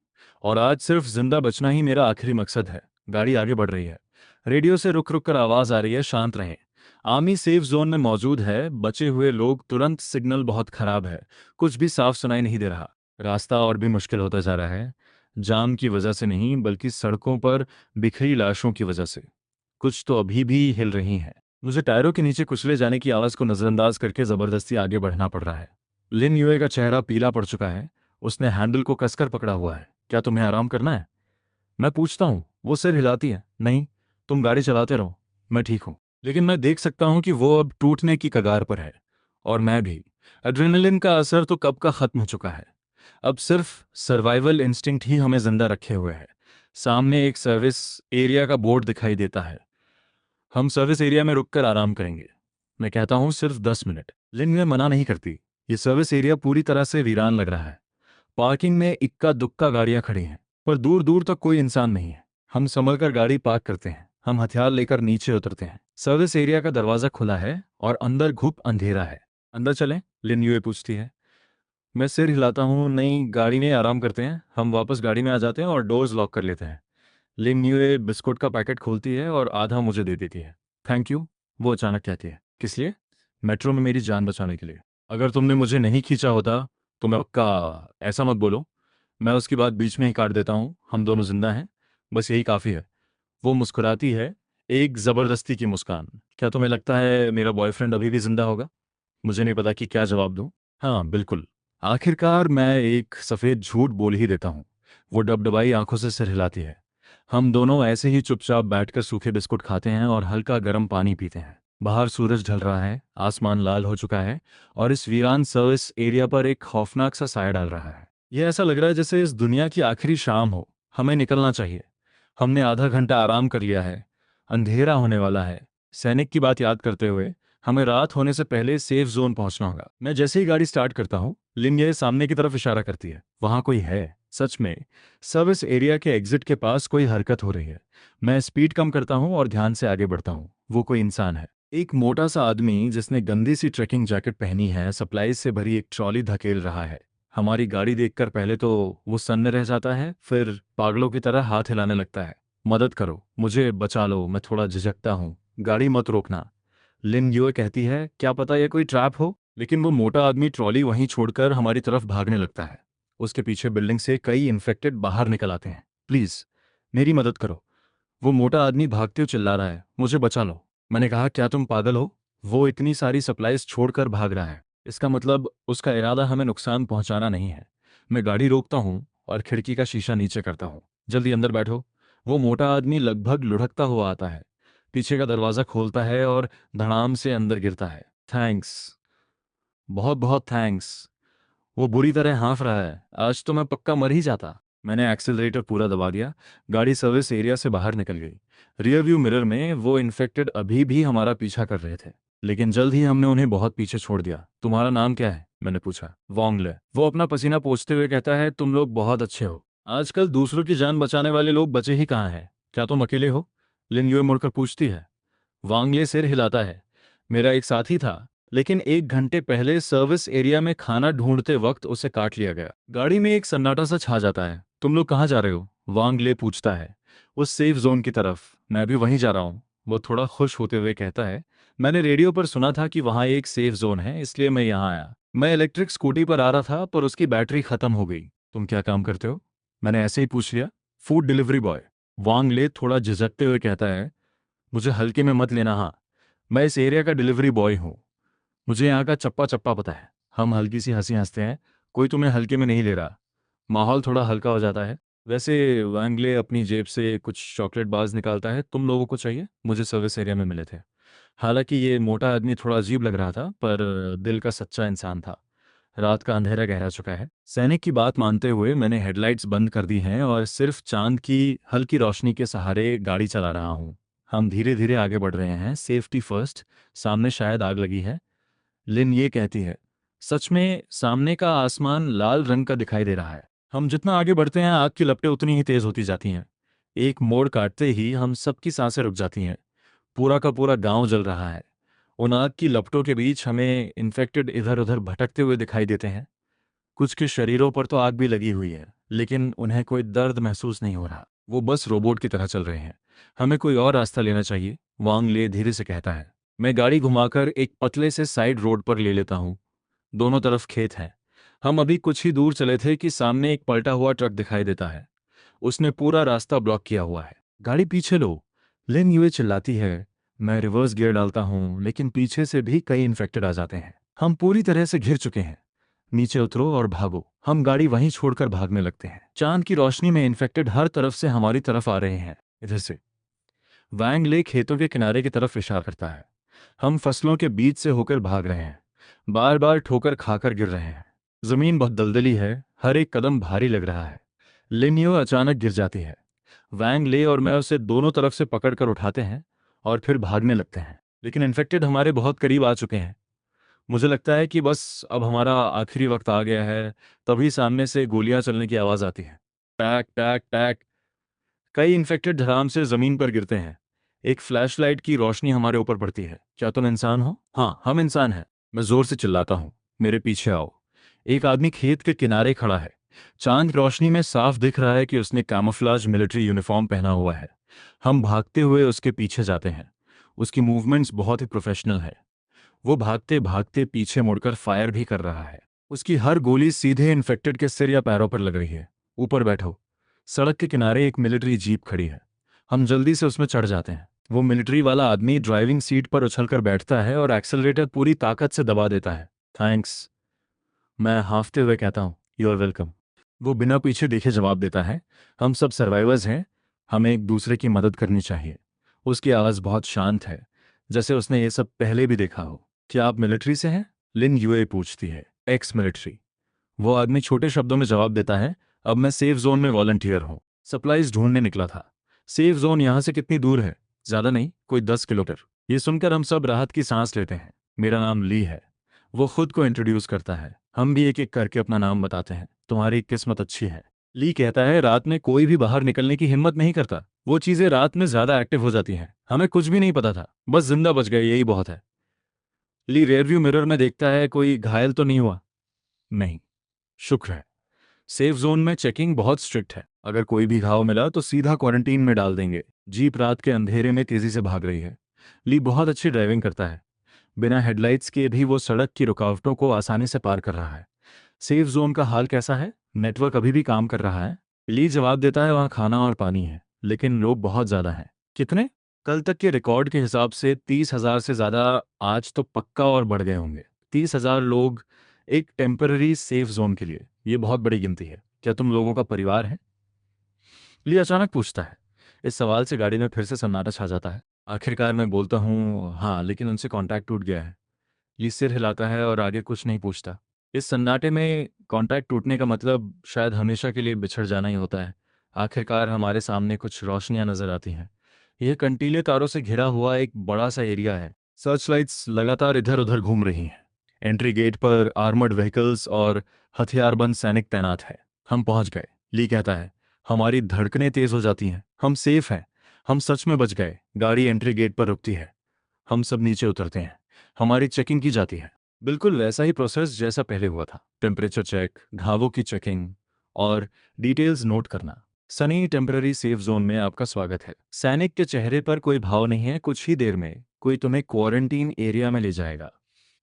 और आज सिर्फ जिंदा बचना ही मेरा आखिरी मकसद है। गाड़ी आगे बढ़ रही है। रेडियो से रुक रुक कर आवाज आ रही है, शांत रहें। आर्मी सेफ जोन में मौजूद है, बचे हुए लोग तुरंत। सिग्नल बहुत खराब है, कुछ भी साफ सुनाई नहीं दे रहा। रास्ता और भी मुश्किल होता जा रहा है। जाम की वजह से नहीं, बल्कि सड़कों पर बिखरी लाशों की वजह से। कुछ तो अभी भी हिल रही हैं। मुझे टायरों के नीचे कुचले जाने की आवाज को नजरअंदाज करके जबरदस्ती आगे बढ़ना पड़ रहा है। लिन यूए का चेहरा पीला पड़ चुका है। उसने हैंडल को कसकर पकड़ा हुआ है। क्या तुम्हें आराम करना है? मैं पूछता हूँ। वो सिर हिलाती है। नहीं, तुम गाड़ी चलाते रहो, मैं ठीक हूँ। लेकिन मैं देख सकता हूँ कि वो अब टूटने की कगार पर है, और मैं भी। एड्रेनलिन का असर तो कब का खत्म हो चुका है। अब सिर्फ सर्वाइवल इंस्टिंक्ट ही हमें जिंदा रखे हुए है। सामने एक सर्विस एरिया का बोर्ड दिखाई देता है। हम सर्विस एरिया में रुककर आराम करेंगे। मैं कहता हूँ सिर्फ 10 मिनट। लिन में मना नहीं करती। ये सर्विस एरिया पूरी तरह से वीरान लग रहा है। पार्किंग में इक्का दुक्का गाड़ियां खड़ी हैं, पर दूर दूर तक कोई इंसान नहीं है। हम संभल कर गाड़ी पार्क करते हैं। हम हथियार लेकर नीचे उतरते हैं। सर्विस एरिया का दरवाज़ा खुला है और अंदर घुप अंधेरा है। अंदर चलें? लिन यूए पूछती है। मैं सिर हिलाता हूँ। नहीं, गाड़ी में आराम करते हैं। हम वापस गाड़ी में आ जाते हैं और डोर्स लॉक कर लेते हैं। लिन यूए बिस्कुट का पैकेट खोलती है और आधा मुझे दे देती है। थैंक यू, वो अचानक कहती है। किस लिए? मेट्रो में मेरी जान बचाने के लिए। अगर तुमने मुझे नहीं खींचा होता तो मैं पक्का। ऐसा मत बोलो। मैं उसकी बात बीच में ही काट देता हूँ। हम दोनों जिंदा हैं, बस यही काफ़ी है। वो मुस्कुराती है, एक ज़बरदस्ती की मुस्कान। क्या तुम्हें लगता है मेरा बॉयफ्रेंड अभी भी जिंदा होगा? मुझे नहीं पता कि क्या जवाब दूं। हाँ बिल्कुल। आखिरकार मैं एक सफ़ेद झूठ बोल ही देता हूँ। वो डबडबाई आंखों से सिर हिलाती है। हम दोनों ऐसे ही चुपचाप बैठकर सूखे बिस्कुट खाते हैं और हल्का गर्म पानी पीते हैं। बाहर सूरज ढल रहा है, आसमान लाल हो चुका है और इस वीरान सर्विस एरिया पर एक खौफनाक सा साया डाल रहा है। यह ऐसा लग रहा है जैसे इस दुनिया की आखिरी शाम हो। हमें निकलना चाहिए। हमने आधा घंटा आराम कर लिया है। अंधेरा होने वाला है। सैनिक की बात याद करते हुए हमें रात होने से पहले सेफ जोन पहुंचना होगा। मैं जैसे ही गाड़ी स्टार्ट करता हूँ, लिन ये सामने की तरफ इशारा करती है। वहां कोई है। सच में सर्विस एरिया के एग्जिट के पास कोई हरकत हो रही है। मैं स्पीड कम करता हूँ और ध्यान से आगे बढ़ता हूँ। वो कोई इंसान है। एक मोटा सा आदमी जिसने गंदी सी ट्रेकिंग जैकेट पहनी है, सप्लाईज से भरी एक ट्रॉली धकेल रहा है। हमारी गाड़ी देखकर पहले तो वो सन्न रह जाता है, फिर पागलों की तरह हाथ हिलाने लगता है। मदद करो, मुझे बचा लो। मैं थोड़ा झिझकता हूँ। गाड़ी मत रोकना, लिन यूए कहती है। क्या पता यह कोई ट्रैप हो। लेकिन वो मोटा आदमी ट्रॉली वहीं छोड़कर हमारी तरफ भागने लगता है। उसके पीछे बिल्डिंग से कई इन्फेक्टेड बाहर निकल आते हैं। प्लीज मेरी मदद करो। वो मोटा आदमी भागते हुए चिल्ला रहा है, मुझे बचा लो। मैंने कहा, क्या तुम पागल हो? वो इतनी सारी सप्लाईज छोड़कर भाग रहा है। इसका मतलब उसका इरादा हमें नुकसान पहुंचाना नहीं है। मैं गाड़ी रोकता हूं और खिड़की का शीशा नीचे करता हूं। जल्दी अंदर बैठो। वो मोटा आदमी लगभग लुढ़कता हुआ आता है, पीछे का दरवाज़ा खोलता है और धड़ाम से अंदर गिरता है। थैंक्स, बहुत बहुत थैंक्स। वो बुरी तरह हाँफ रहा है। आज तो मैं पक्का मर ही जाता। मैंने एक्सेलरेटर पूरा दबा दिया। गाड़ी सर्विस एरिया से बाहर निकल गई। रियर व्यू मिरर में वो इन्फेक्टेड अभी भी हमारा पीछा कर रहे थे, लेकिन जल्द ही हमने उन्हें बहुत पीछे छोड़ दिया। तुम्हारा नाम क्या है? मैंने पूछा। वोंगले। वो अपना पसीना पोंछते हुए कहता है, तुम लोग बहुत अच्छे हो। आजकल दूसरों की जान बचाने वाले लोग बचे ही कहाँ हैं? क्या तुम अकेले हो? लिन यूए मुड़कर पूछती है। वांगले सिर हिलाता है। मेरा एक साथी था, लेकिन 1 घंटे पहले सर्विस एरिया में खाना ढूंढते वक्त उसे काट लिया गया। गाड़ी में एक सन्नाटा सा छा जाता है। तुम लोग कहाँ जा रहे हो? वांगले पूछता है। उस सेफ जोन की तरफ। मैं भी वहीं जा रहा हूँ, वो थोड़ा खुश होते हुए कहता है। मैंने रेडियो पर सुना था कि वहाँ एक सेफ जोन है, इसलिए मैं यहाँ आया। मैं इलेक्ट्रिक स्कूटी पर आ रहा था, पर उसकी बैटरी खत्म हो गई। तुम क्या काम करते हो? मैंने ऐसे ही पूछ लिया। Food delivery boy. वांगले थोड़ा झिझकते हुए कहता है। मुझे हल्के में मत लेना। हाँ, मैं इस एरिया का डिलीवरी बॉय हूँ। मुझे यहाँ का चप्पा चप्पा पता है। हम हल्की सी हंसी हंसते हैं। कोई तुम्हें हल्के में नहीं ले रहा। माहौल थोड़ा हल्का हो जाता है। वैसे वैंगले अपनी जेब से कुछ चॉकलेट बार्स निकालता है। तुम लोगों को चाहिए? मुझे सर्विस एरिया में मिले थे। हालांकि ये मोटा आदमी थोड़ा अजीब लग रहा था, पर दिल का सच्चा इंसान था। रात का अंधेरा गहरा चुका है। सैनिक की बात मानते हुए मैंने हेडलाइट्स बंद कर दी हैं और सिर्फ चांद की हल्की रोशनी के सहारे गाड़ी चला रहा हूँ। हम धीरे धीरे आगे बढ़ रहे हैं, सेफ्टी फर्स्ट। सामने शायद आग लगी है, लिन ये कहती है। सच में सामने का आसमान लाल रंग का दिखाई दे रहा है। हम जितना आगे बढ़ते हैं, आग की लपटें उतनी ही तेज होती जाती हैं। एक मोड़ काटते ही हम सबकी सांसें रुक जाती हैं। पूरा का पूरा गांव जल रहा है। उन आग की लपटों के बीच हमें इन्फेक्टेड इधर उधर भटकते हुए दिखाई देते हैं। कुछ के शरीरों पर तो आग भी लगी हुई है, लेकिन उन्हें कोई दर्द महसूस नहीं हो रहा। वो बस रोबोट की तरह चल रहे हैं। हमें कोई और रास्ता लेना चाहिए, वांग ले धीरे से कहता है। मैं गाड़ी घुमाकर एक पतले से साइड रोड पर ले लेता हूँ। दोनों तरफ खेत हैं। हम अभी कुछ ही दूर चले थे कि सामने एक पलटा हुआ ट्रक दिखाई देता है। उसने पूरा रास्ता ब्लॉक किया हुआ है। गाड़ी पीछे लो, लिन यूए चिल्लाती है। मैं रिवर्स गियर डालता हूँ, लेकिन पीछे से भी कई इन्फेक्टेड आ जाते हैं। हम पूरी तरह से घिर चुके हैं। नीचे उतरो और भागो। हम गाड़ी वहीं छोड़कर भागने लगते हैं। चांद की रोशनी में इन्फेक्टेड हर तरफ से हमारी तरफ आ रहे हैं। इधर से। वैंग ले खेतों के किनारे की तरफ इशारा करता है। हम फसलों के बीच से होकर भाग रहे हैं, बार बार ठोकर खाकर गिर रहे हैं। जमीन बहुत दलदली है, हर एक कदम भारी लग रहा है। लिनियो अचानक गिर जाती है। वैंग ले और मैं उसे दोनों तरफ से पकड़कर उठाते हैं और फिर भागने लगते हैं। लेकिन इन्फेक्टेड हमारे बहुत करीब आ चुके हैं। मुझे लगता है कि बस अब हमारा आखिरी वक्त आ गया है। तभी सामने से गोलियां चलने की आवाज़ आती है। टैक टैक टैक। कई इन्फेक्टेड धड़ाम से ज़मीन पर गिरते हैं। एक फ्लैशलाइट की रोशनी हमारे ऊपर पड़ती है। क्या तुम इंसान हो? हाँ, हम इंसान हैं। मैं जोर से चिल्लाता हूँ, मेरे पीछे आओ। एक आदमी खेत के किनारे खड़ा है। चांद रोशनी में साफ दिख रहा है कि उसने कैमोफ्लेज मिलिट्री यूनिफॉर्म पहना हुआ है। हम भागते हुए उसके पीछे जाते हैं। उसकी मूवमेंट्स बहुत ही प्रोफेशनल है। वो भागते भागते पीछे मुड़कर फायर भी कर रहा है। उसकी हर गोली सीधे इन्फेक्टेड के सिर या पैरों पर लग रही है। ऊपर बैठो। सड़क के किनारे एक मिलिट्री जीप खड़ी है। हम जल्दी से उसमें चढ़ जाते हैं। वो मिलिट्री वाला आदमी ड्राइविंग सीट पर उछलकर बैठता है और एक्सेलरेटर पूरी ताकत से दबा देता है। थैंक्स, मैं हांफते हुए कहता हूँ। You are welcome. वो बिना पीछे देखे जवाब देता है, हम सब सर्वाइवर्स हैं, हमें एक दूसरे की मदद करनी चाहिए। उसकी आवाज़ बहुत शांत है, जैसे उसने ये सब पहले भी देखा हो। क्या आप मिलिट्री से हैं? लिन यूए पूछती है। Ex military. वो आदमी छोटे शब्दों में जवाब देता है, अब मैं सेफ जोन में वॉलंटियर हूँ। सप्लाईज ढूंढने निकला था। सेफ जोन यहाँ से कितनी दूर है? ज़्यादा नहीं, कोई 10 किलोमीटर। ये सुनकर हम सब राहत की सांस लेते हैं। मेरा नाम ली है। वो खुद को इंट्रोड्यूस करता है। हम भी एक एक करके अपना नाम बताते हैं। तुम्हारी किस्मत अच्छी है। ली कहता है, रात में कोई भी बाहर निकलने की हिम्मत नहीं करता। वो चीज़ें रात में ज़्यादा एक्टिव हो जाती हैं। हमें कुछ भी नहीं पता था, बस जिंदा बच गए, यही बहुत है। ली रेयरव्यू मिरर में देखता है, कोई घायल तो नहीं हुआ? नहीं, शुक्र है। सेफ जोन में चेकिंग बहुत स्ट्रिक्ट है। अगर कोई भी घाव मिला तो सीधा क्वारंटीन में डाल देंगे। जीप रात के अंधेरे में तेजी से भाग रही है। ली बहुत अच्छी ड्राइविंग करता है। बिना हेडलाइट्स के भी वो सड़क की रुकावटों को आसानी से पार कर रहा है। सेफ जोन का हाल कैसा है? नेटवर्क अभी भी काम कर रहा है? ली जवाब देता है, वहाँ खाना और पानी है, लेकिन लोग बहुत ज़्यादा हैं। कितने? कल तक के रिकॉर्ड के हिसाब से 30,000 से ज़्यादा। आज तो पक्का और बढ़ गए होंगे। 30,000 लोग एक टेम्पररी सेफ जोन के लिए, ये बहुत बड़ी गिनती है। क्या तुम लोगों का परिवार है? ली अचानक पूछता है। इस सवाल से गाड़ी में फिर से सन्नाटा छा जाता है। आखिरकार मैं बोलता हूँ, हाँ, लेकिन उनसे कांटेक्ट टूट गया है। ली सिर हिलाता है और आगे कुछ नहीं पूछता। इस सन्नाटे में कांटेक्ट टूटने का मतलब शायद हमेशा के लिए बिछड़ जाना ही होता है। आखिरकार हमारे सामने कुछ रोशनियां नजर आती हैं। यह कंटीले तारों से घिरा हुआ एक बड़ा सा एरिया है। सर्च लाइट्स लगातार इधर उधर घूम रही हैं। एंट्री गेट पर आर्मर्ड व्हीकल्स और हथियारबंद सैनिक तैनात है। हम पहुंच गए, ली कहता है। हमारी धड़कनें तेज हो जाती हैं। हम सेफ हैं। हम सच में बच गए। गाड़ी एंट्री गेट पर रुकती है। हम सब नीचे उतरते हैं। हमारी चेकिंग की जाती है। बिल्कुल वैसा ही प्रोसेस जैसा पहले हुआ था। टेम्परेचर चेक, घावों की चेकिंग और डिटेल्स नोट करना। सनी, टेम्पररी सेफ जोन में आपका स्वागत है। सैनिक के चेहरे पर कोई भाव नहीं है। कुछ ही देर में कोई तुम्हें क्वारंटीन एरिया में ले जाएगा।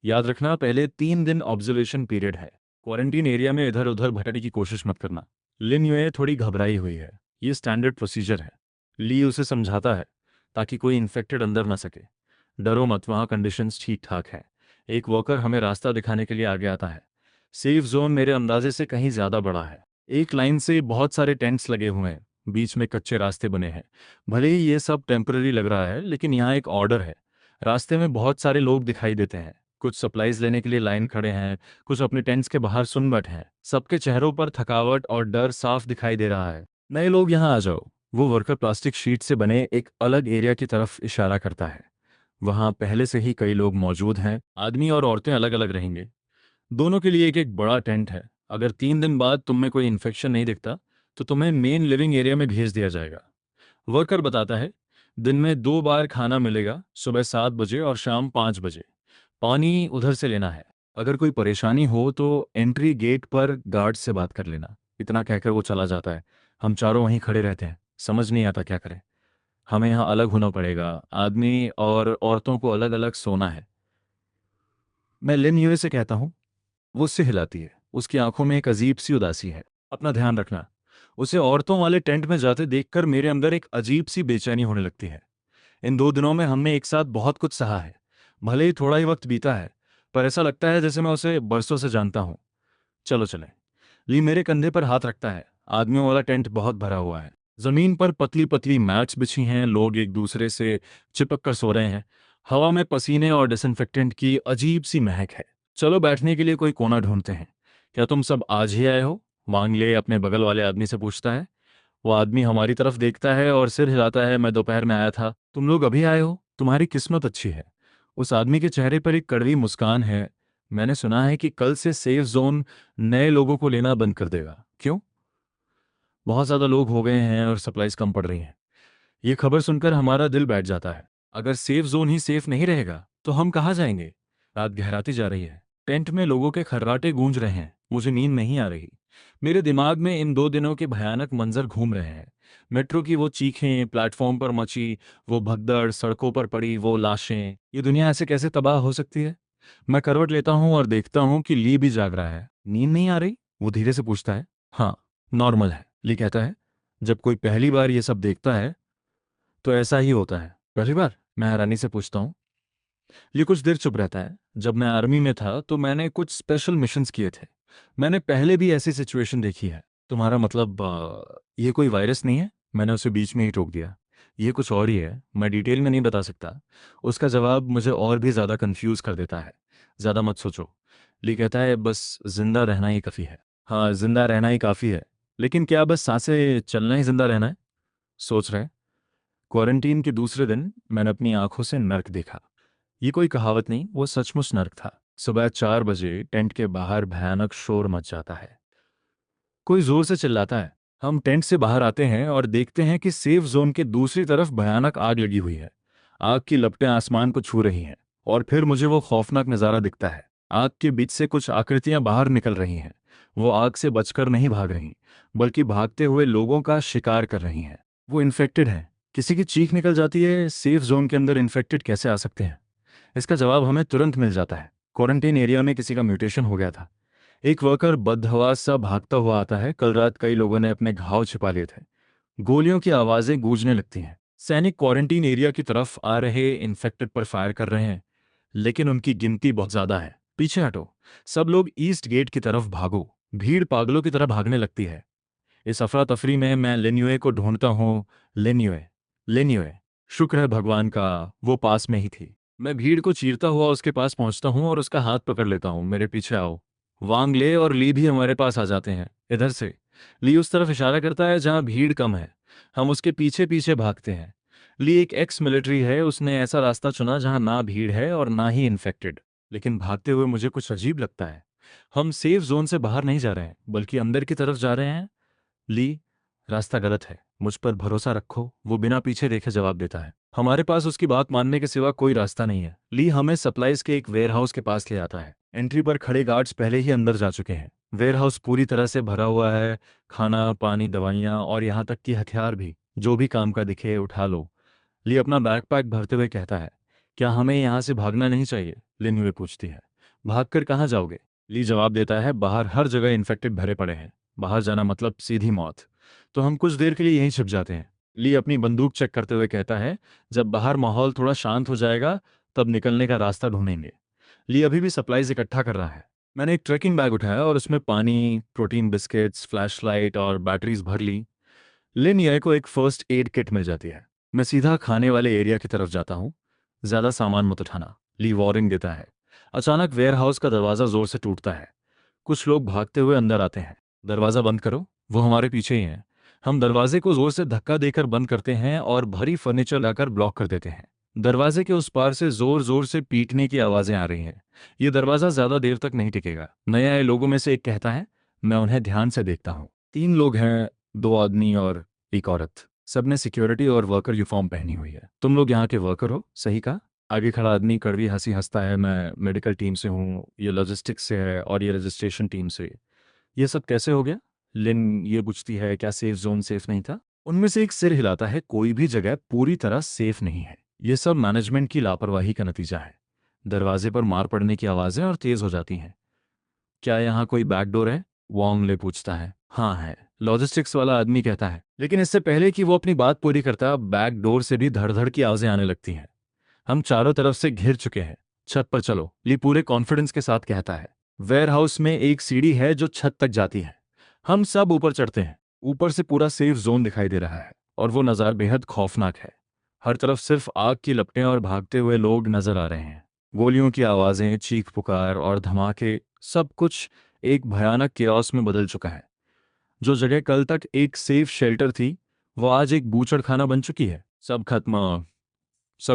याद रखना, पहले 3 दिन ऑब्जर्वेशन पीरियड है। क्वारंटीन एरिया में इधर उधर भटकने की कोशिश मत करना। लिन यूए थोड़ी घबराई हुई है। ये स्टैंडर्ड प्रोसीजर है। ली उसे समझाता है, ताकि कोई इन्फेक्टेड अंदर ना सके। डरो मत, वहाँ कंडीशंस ठीक ठाक है। एक वर्कर हमें रास्ता दिखाने के लिए आगे आता है। सेफ जोन मेरे अंदाजे से कहीं ज़्यादा बड़ा है। एक लाइन से बहुत सारे टेंट्स लगे हुए हैं। बीच में कच्चे रास्ते बने हैं। भले ही ये सब टेम्पररी लग रहा है, लेकिन यहाँ एक ऑर्डर है। रास्ते में बहुत सारे लोग दिखाई देते हैं। कुछ सप्लाईज लेने के लिए लाइन खड़े हैं, कुछ अपने टेंट्स के बाहर सुन बैठे हैं। सबके चेहरों पर थकावट और डर साफ दिखाई दे रहा है। नए लोग यहाँ आ जाओ। वो वर्कर प्लास्टिक शीट से बने एक अलग एरिया की तरफ इशारा करता है। वहां पहले से ही कई लोग मौजूद हैं। आदमी और औरतें अलग अलग रहेंगे। दोनों के लिए एक एक बड़ा टेंट है। अगर 3 दिन बाद तुम में कोई इन्फेक्शन नहीं दिखता तो तुम्हें मेन लिविंग एरिया में भेज दिया जाएगा। वर्कर बताता है, दिन में 2 बार खाना मिलेगा, सुबह 7 बजे और शाम 5 बजे। पानी उधर से लेना है। अगर कोई परेशानी हो तो एंट्री गेट पर गार्ड से बात कर लेना। इतना कहकर वो चला जाता है। हम चारों वहीं खड़े रहते हैं। समझ नहीं आता क्या करें। हमें यहाँ अलग होना पड़ेगा। आदमी और औरतों को अलग अलग सोना है। मैं लिन यूए से कहता हूँ। वो उससे हिलाती है। उसकी आंखों में एक अजीब सी उदासी है। अपना ध्यान रखना। उसे औरतों वाले टेंट में जाते देखकर मेरे अंदर एक अजीब सी बेचैनी होने लगती है। इन 2 दिनों में हमने एक साथ बहुत कुछ सहा है। भले ही थोड़ा ही वक्त बीता है, पर ऐसा लगता है जैसे मैं उसे बरसों से जानता हूँ। चलो चलें। ली मेरे कंधे पर हाथ रखता है। आदमियों वाला टेंट बहुत भरा हुआ है। जमीन पर पतली पतली मैट्स बिछी हैं। लोग एक दूसरे से चिपक कर सो रहे हैं। हवा में पसीने और डिसइंफेक्टेंट की अजीब सी महक है। चलो बैठने के लिए कोई कोना ढूंढते हैं। क्या तुम सब आज ही आए हो? वांगले अपने बगल वाले आदमी से पूछता है। वो आदमी हमारी तरफ देखता है और सिर हिलाता है। मैं दोपहर में आया था। तुम लोग अभी आए हो? तुम्हारी किस्मत अच्छी है। उस आदमी के चेहरे पर एक कड़वी मुस्कान है। मैंने सुना है कि कल से सेफ जोन नए लोगों को लेना बंद कर देगा। क्यों? बहुत ज़्यादा लोग हो गए हैं और सप्लाईज कम पड़ रही हैं। ये खबर सुनकर हमारा दिल बैठ जाता है। अगर सेफ जोन ही सेफ नहीं रहेगा तो हम कहाँ जाएंगे? रात गहराती जा रही है। टेंट में लोगों के खर्राटे गूंज रहे हैं। मुझे नींद नहीं आ रही। मेरे दिमाग में इन 2 दिनों के भयानक मंजर घूम रहे हैं। मेट्रो की वो चीखें, प्लेटफॉर्म पर मची वो भगदड़, सड़कों पर पड़ी वो लाशें। ये दुनिया ऐसे कैसे तबाह हो सकती है? मैं करवट लेता हूँ और देखता हूँ कि ली भी जाग रहा है। नींद नहीं आ रही? वो धीरे से पूछता है। हाँ, नॉर्मल है, ली कहता है। जब कोई पहली बार ये सब देखता है तो ऐसा ही होता है। पहली बार? मैं हैरानी से पूछता हूँ। ये कुछ देर चुप रहता है। जब मैं आर्मी में था तो मैंने कुछ स्पेशल मिशंस किए थे। मैंने पहले भी ऐसी सिचुएशन देखी है। तुम्हारा मतलब ये कोई वायरस नहीं है? मैंने उसे बीच में ही टोक दिया। ये कुछ और ही है, मैं डिटेल में नहीं बता सकता। उसका जवाब मुझे और भी ज़्यादा कंफ्यूज कर देता है। ज़्यादा मत सोचो। ली कहता है, बस जिंदा रहना ही काफ़ी है। हाँ, जिंदा रहना ही काफ़ी है। लेकिन क्या बस सांसें चलना ही जिंदा रहना है? सोच रहे? क्वारंटीन के दूसरे दिन मैंने अपनी आंखों से नर्क देखा। ये कोई कहावत नहीं, वो सचमुच नर्क था। सुबह 4 बजे टेंट के बाहर भयानक शोर मच जाता है। कोई जोर से चिल्लाता है। हम टेंट से बाहर आते हैं और देखते हैं कि सेफ जोन के दूसरी तरफ भयानक आग लगी हुई है। आग की लपटें आसमान को छू रही हैं। और फिर मुझे वो खौफनाक नज़ारा दिखता है। आग के बीच से कुछ आकृतियां बाहर निकल रही हैं। वो आग से बचकर नहीं भाग रही, बल्कि भागते हुए लोगों का शिकार कर रही हैं। वो इन्फेक्टेड हैं। किसी की चीख निकल जाती है। सेफ जोन के अंदर इन्फेक्टेड कैसे आ सकते हैं? इसका जवाब हमें तुरंत मिल जाता है। क्वारंटीन एरिया में किसी का म्यूटेशन हो गया था। एक वर्कर बदहवास सा भागता हुआ आता है। कल रात कई लोगों ने अपने घाव छिपा लिए थे। गोलियों की आवाजें गूंजने लगती हैं। सैनिक क्वारंटीन एरिया की तरफ आ रहे इन्फेक्टेड पर फायर कर रहे हैं, लेकिन उनकी गिनती बहुत ज्यादा है। पीछे हटो। सब लोग ईस्ट गेट की तरफ भागो। भीड़ पागलों की तरह भागने लगती है। इस अफरा तफरी में मैं लेन्युए को ढूंढता हूँ। लेन्युए, लेन्युए। शुक्र है भगवान का, वो पास में ही थी। मैं भीड़ को चीरता हुआ उसके पास पहुंचता हूँ और उसका हाथ पकड़ लेता हूँ। मेरे पीछे आओ। वांग ले और ली भी हमारे पास आ जाते हैं, इधर से। ली उस तरफ इशारा करता है जहाँ भीड़ कम है। हम उसके पीछे पीछे भागते हैं। ली एक एक्स मिलिट्री है। उसने ऐसा रास्ता चुना जहाँ ना भीड़ है और ना ही इन्फेक्टेड। लेकिन भागते हुए मुझे कुछ अजीब लगता है। हम सेफ जोन से बाहर नहीं जा रहे हैं, बल्कि अंदर की तरफ जा रहे हैं। ली, रास्ता गलत है, मुझ पर भरोसा रखो, वो बिना पीछे देखे जवाब देता है। हमारे पास उसकी बात मानने के सिवा कोई रास्ता नहीं है। ली हमें सप्लाईज के एक वेयरहाउस के पास ले आता है। एंट्री पर खड़े गार्ड्स पहले ही अंदर जा चुके हैं। वेयरहाउस पूरी तरह से भरा हुआ है। खाना, पानी, दवाइयाँ और यहाँ तक कि हथियार भी। जो भी काम का दिखे उठा लो। ली अपना बैकपैक भरते हुए कहता है, क्या हमें यहाँ से भागना नहीं चाहिए? लिन्युए पूछती है। भागकर कहाँ जाओगे? ली जवाब देता है, बाहर हर जगह इन्फेक्टेड भरे पड़े हैं। बाहर जाना मतलब सीधी मौत। तो हम कुछ देर के लिए यहीं छिप जाते हैं। ली अपनी बंदूक चेक करते हुए कहता है, जब बाहर माहौल थोड़ा शांत हो जाएगा तब निकलने का रास्ता ढूंढेंगे। ली अभी भी सप्लाईज इकट्ठा कर रहा है। मैंने एक ट्रैकिंग बैग उठाया और उसमें पानी, प्रोटीन बिस्किट्स, फ्लैशलाइट और बैटरीज भर ली। लिन ये को एक फर्स्ट एड किट मिल जाती है। मैं सीधा खाने वाले एरिया की तरफ जाता हूँ। ज्यादा सामान मत उठाना, ली वार्निंग देता है। अचानक वेयरहाउस का दरवाजा जोर से टूटता है। कुछ लोग भागते हुए अंदर आते हैं। दरवाजा बंद करो। वो हमारे पीछे ही हैं। हम दरवाजे को जोर से धक्का देकर बंद करते हैं और भारी फर्नीचर लाकर ब्लॉक कर देते हैं। दरवाजे के उस पार से जोर जोर से पीटने की आवाजें आ रही हैं। ये दरवाजा ज्यादा देर तक नहीं टिकेगा। नए आए लोगों में से एक कहता है। मैं उन्हें ध्यान से देखता हूँ। 3 लोग हैं, 2 आदमी और एक औरत। सबने सिक्योरिटी और वर्कर यूनिफॉर्म पहनी हुई है। तुम लोग यहाँ के वर्कर हो, सही कहा? आगे खड़ा आदमी कड़वी हंसी हंसता है। मैं मेडिकल टीम से हूँ, ये लॉजिस्टिक्स से है और ये रजिस्ट्रेशन टीम से। ये सब कैसे हो गया? लिन ये पूछती है, क्या सेफ जोन सेफ नहीं था? उनमें से एक सिर हिलाता है। कोई भी जगह पूरी तरह सेफ नहीं है। ये सब मैनेजमेंट की लापरवाही का नतीजा है। दरवाजे पर मार पड़ने की आवाजें और तेज हो जाती हैं। क्या यहाँ कोई बैकडोर है? वॉन्ग ले पूछता है। हाँ है, लॉजिस्टिक्स वाला आदमी कहता है। लेकिन इससे पहले कि वो अपनी बात पूरी करता, बैकडोर से भी धड़ धड़ की आवाजें आने लगती हैं। हम चारों तरफ से घिर चुके हैं। छत पर चलो, ली पूरे कॉन्फिडेंस के साथ कहता है। वेयरहाउस में एक सीढ़ी है जो छत तक जाती है। हम सब ऊपर चढ़ते हैं। ऊपर से पूरा सेफ जोन दिखाई दे रहा है और वो नज़ारा बेहद खौफनाक है। हर तरफ सिर्फ आग की लपटें और भागते हुए लोग नजर आ रहे हैं। गोलियों की आवाजें, चीख पुकार और धमाके, सब कुछ एक भयानक केओस में बदल चुका है। जो जगह कल तक एक सेफ शेल्टर थी, वो आज एक बूचड़खाना बन चुकी है। सब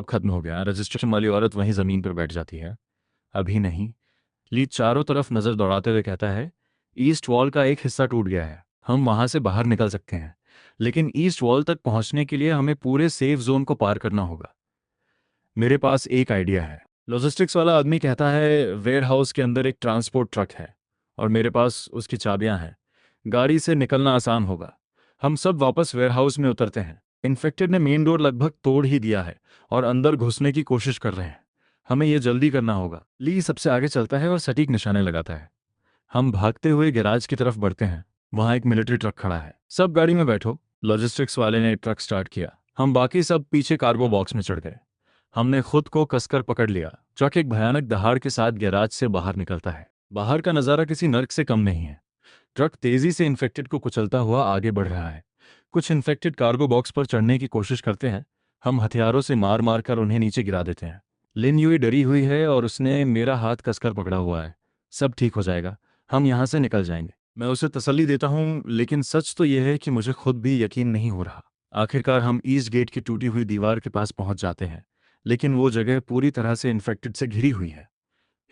खत्म हो गया। रजिस्ट्रेशन वाली औरत वहीं जमीन पर बैठ जाती है। अभी नहीं। ली चारों तरफ नजर दौड़ाते हुए कहता है, ईस्ट वॉल का एक हिस्सा टूट गया है। हम वहां से बाहर निकल सकते हैं, लेकिन ईस्ट वॉल तक पहुंचने के लिए हमें पूरे सेफ जोन को पार करना होगा। मेरे पास एक आइडिया है। लॉजिस्टिक्स वाला आदमी कहता है वेयर हाउस के अंदर एक ट्रांसपोर्ट ट्रक है और मेरे पास उसकी चाबियां हैं। गाड़ी से निकलना आसान होगा। हम सब वापस वेयर हाउस में उतरते हैं। इन्फेक्टेड ने मेन डोर लगभग तोड़ ही दिया है और अंदर घुसने की कोशिश कर रहे हैं। हमें यह जल्दी करना होगा। ली सबसे आगे चलता है और सटीक निशाने लगाता है। हम भागते हुए गैराज की तरफ बढ़ते हैं। वहां एक मिलिट्री ट्रक खड़ा है। सब गाड़ी में बैठो। लॉजिस्टिक्स वाले ने ट्रक स्टार्ट किया। हम बाकी सब पीछे कार्गो बॉक्स में चढ़ गए। हमने खुद को कसकर पकड़ लिया। ट्रक एक भयानक दहाड़ के साथ गैराज से बाहर निकलता है। बाहर का नज़ारा किसी नर्क से कम नहीं है। ट्रक तेजी से इन्फेक्टेड को कुचलता हुआ आगे बढ़ रहा है। कुछ इन्फेक्टेड कार्गो बॉक्स पर चढ़ने की कोशिश करते हैं। हम हथियारों से मार मार कर उन्हें नीचे गिरा देते हैं। लिन यूई डरी हुई है और उसने मेरा हाथ कसकर पकड़ा हुआ है। सब ठीक हो जाएगा, हम यहाँ से निकल जाएंगे। मैं उसे तसल्ली देता हूँ, लेकिन सच तो यह है कि मुझे खुद भी यकीन नहीं हो रहा। आखिरकार हम ईस्ट गेट की टूटी हुई दीवार के पास पहुंच जाते हैं, लेकिन वो जगह पूरी तरह से इन्फेक्टेड से घिरी हुई है।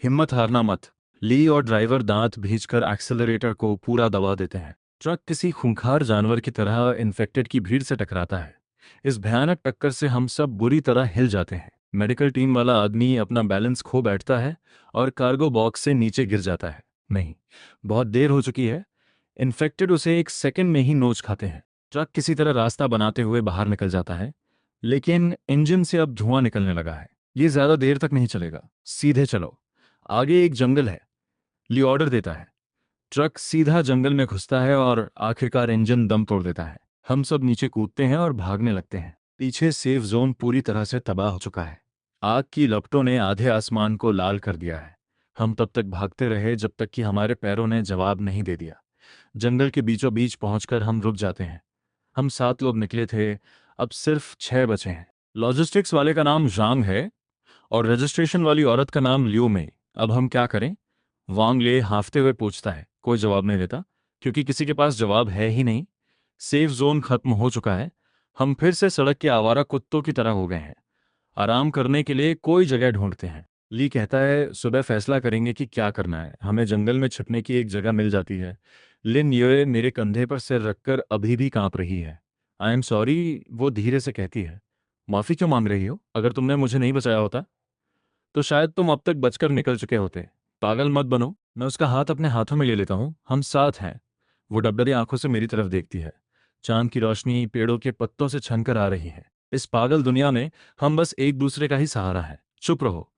हिम्मत हारना मत। ली और ड्राइवर दांत भींचकर एक्सेलरेटर को पूरा दबा देते हैं। ट्रक किसी खूंखार जानवर की तरह इन्फेक्टेड की भीड़ से टकराता है। इस भयानक टक्कर से हम सब बुरी तरह हिल जाते हैं। मेडिकल टीम वाला आदमी अपना बैलेंस खो बैठता है और कार्गो बॉक्स से नीचे गिर जाता है। नहीं, बहुत देर हो चुकी है। इन्फेक्टेड उसे एक सेकंड में ही नोच खाते हैं। ट्रक किसी तरह रास्ता बनाते हुए बाहर निकल जाता है, लेकिन इंजन से अब धुआं निकलने लगा है। ये ज्यादा देर तक नहीं चलेगा, सीधे चलो। आगे एक जंगल है। ली ऑर्डर देता है। ट्रक सीधा जंगल में घुसता है और आखिरकार इंजन दम तोड़ देता है। हम सब नीचे कूदते हैं और भागने लगते हैं। पीछे सेफ जोन पूरी तरह से तबाह हो चुका है। आग की लपटों ने आधे आसमान को लाल कर दिया है। हम तब तक भागते रहे जब तक कि हमारे पैरों ने जवाब नहीं दे दिया। जंगल के बीचों बीच पहुंचकर हम रुक जाते हैं। हम 7 लोग निकले थे, अब सिर्फ 6 बचे हैं। लॉजिस्टिक्स वाले का नाम जांग है और रजिस्ट्रेशन वाली औरत का नाम लियो में। अब हम क्या करें? वांग ले हांफते हुए पूछता है। कोई जवाब नहीं देता, क्योंकि किसी के पास जवाब है ही नहीं। सेफ जोन खत्म हो चुका है। हम फिर से सड़क के आवारा कुत्तों की तरह हो गए हैं। आराम करने के लिए कोई जगह ढूंढते हैं। ली कहता है सुबह फैसला करेंगे कि क्या करना है। हमें जंगल में छिपने की एक जगह मिल जाती है। लिन ये मेरे कंधे पर सिर रखकर अभी भी कांप रही है। आई एम सॉरी, वो धीरे से कहती है। माफी क्यों मांग रही हो? अगर तुमने मुझे नहीं बचाया होता तो शायद तुम अब तक बचकर निकल चुके होते। पागल मत बनो। मैं उसका हाथ अपने हाथों में ले लेता हूँ। हम साथ हैं। वो डबडरी आंखों से मेरी तरफ देखती है। चांद की रोशनी पेड़ों के पत्तों से छनकर आ रही है। इस पागल दुनिया में हम बस एक दूसरे का ही सहारा है। चुप रहो।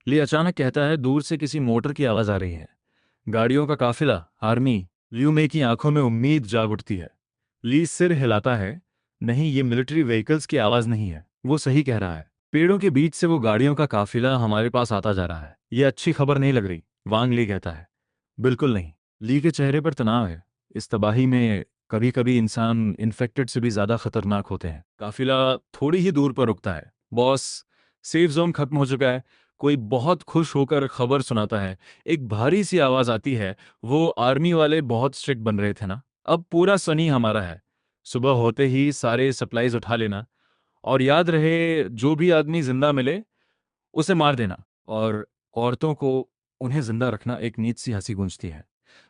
ली अचानक कहता है। दूर से किसी मोटर की आवाज आ रही है। गाड़ियों का काफिला, आर्मी। लियू मे की आंखों में उम्मीद जाग उठती है। ली सिर हिलाता है। नहीं, ये मिलिट्री व्हीकल्स की आवाज नहीं है। वो सही कह रहा है। पेड़ों के बीच से वो गाड़ियों का काफिला हमारे पास आता जा रहा है। ये अच्छी खबर नहीं लग रही, वांग ली कहता है। बिल्कुल नहीं। ली के चेहरे पर तनाव है। इस तबाही में कभी कभी इंसान इन्फेक्टेड से भी ज्यादा खतरनाक होते हैं। काफिला थोड़ी ही दूर पर रुकता है। बॉस, सेफ जोन खत्म हो चुका है। कोई बहुत खुश होकर खबर सुनाता है। एक भारी सी आवाज आती है। वो आर्मी वाले बहुत स्ट्रिक्ट बन रहे थे ना, अब पूरा सनी हमारा है। सुबह होते ही सारे सप्लाईज उठा लेना, और याद रहे जो भी आदमी जिंदा मिले उसे मार देना। और औरतों को, उन्हें जिंदा रखना। एक नीच सी हंसी गूंजती है।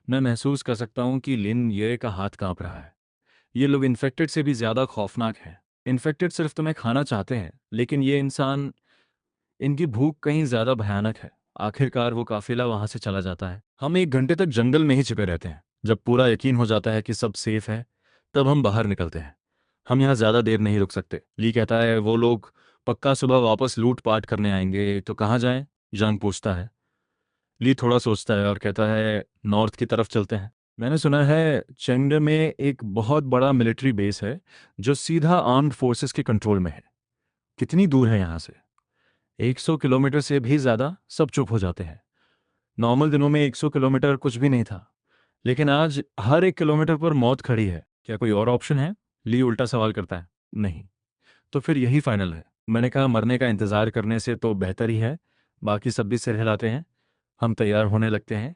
मैं महसूस कर सकता हूं कि लिन ये का हाथ कांप रहा है। ये लोग इन्फेक्टेड से भी ज्यादा खौफनाक हैं। इन्फेक्टेड सिर्फ तुम्हें खाना चाहते हैं, लेकिन ये इंसान, इनकी भूख कहीं ज्यादा भयानक है। आखिरकार वो काफिला वहां से चला जाता है। हम 1 घंटे तक जंगल में ही छिपे रहते हैं। जब पूरा यकीन हो जाता है कि सब सेफ है, तब हम बाहर निकलते हैं। हम यहाँ ज्यादा देर नहीं रुक सकते। ली कहता है वो लोग पक्का सुबह वापस लूट पाट करने आएंगे, तो कहाँ जाएं? जंग पूछता है। ली थोड़ा सोचता है और कहता है नॉर्थ की तरफ चलते हैं। मैंने सुना है चेंगडे में एक बहुत बड़ा मिलिट्री बेस है जो सीधा आर्म्ड फोर्सेस के कंट्रोल में है। कितनी दूर है यहाँ से? 100 किलोमीटर से भी ज्यादा। सब चुप हो जाते हैं। नॉर्मल दिनों में 100 किलोमीटर कुछ भी नहीं था, लेकिन आज हर 1 किलोमीटर पर मौत खड़ी है। क्या कोई और ऑप्शन है? ली उल्टा सवाल करता है। नहीं। तो फिर यही फाइनल है। मैंने कहा मरने का इंतजार करने से तो बेहतर ही है। बाकी सब भी सिर हिलाते हैं। हम तैयार होने लगते हैं।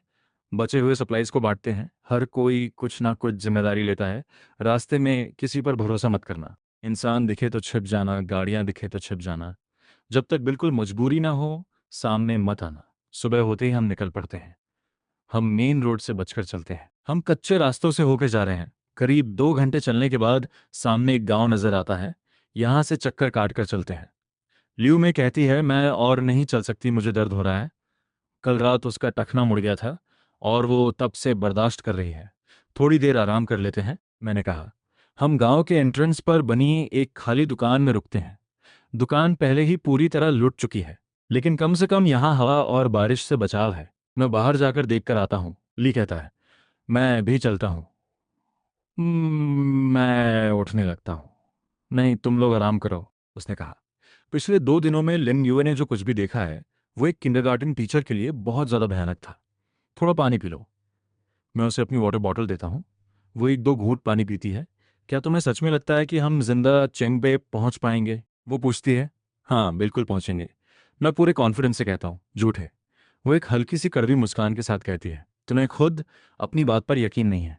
बचे हुए सप्लाईज को बांटते हैं। हर कोई कुछ ना कुछ जिम्मेदारी लेता है। रास्ते में किसी पर भरोसा मत करना। इंसान दिखे तो छिप जाना, गाड़ियां दिखे तो छिप जाना। जब तक बिल्कुल मजबूरी ना हो, सामने मत आना। सुबह होते ही हम निकल पड़ते हैं। हम मेन रोड से बचकर चलते हैं। हम कच्चे रास्तों से होकर जा रहे हैं। करीब 2 घंटे चलने के बाद सामने एक गांव नजर आता है। यहाँ से चक्कर काट कर चलते हैं। लियू में कहती है, मैं और नहीं चल सकती, मुझे दर्द हो रहा है। कल रात उसका टखना मुड़ गया था और वो तब से बर्दाश्त कर रही है। थोड़ी देर आराम कर लेते हैं, मैंने कहा। हम गांव के एंट्रेंस पर बनी एक खाली दुकान में रुकते हैं। दुकान पहले ही पूरी तरह लुट चुकी है, लेकिन कम से कम यहाँ हवा और बारिश से बचाव है। मैं बाहर जाकर देख कर आता हूँ, ली कहता है। मैं भी चलता हूँ। मैं उठने लगता हूँ। नहीं, तुम लोग आराम करो, उसने कहा। पिछले 2 दिनों में लिन युए ने जो कुछ भी देखा है वो एक किंडरगार्टन टीचर के लिए बहुत ज़्यादा भयानक था। थोड़ा पानी पी लो। मैं उसे अपनी वाटर बॉटल देता हूँ। वो 1-2 घूंट पानी पीती है। क्या तुम्हें सच में लगता है कि हम जिंदा चेंगबे पहुंच पाएंगे? वो पूछती है। हाँ, बिल्कुल पहुंचेंगे, मैं पूरे कॉन्फिडेंस से कहता हूँ। झूठ है, वो एक हल्की सी कड़वी मुस्कान के साथ कहती है। तुम्हें खुद अपनी बात पर यकीन नहीं है।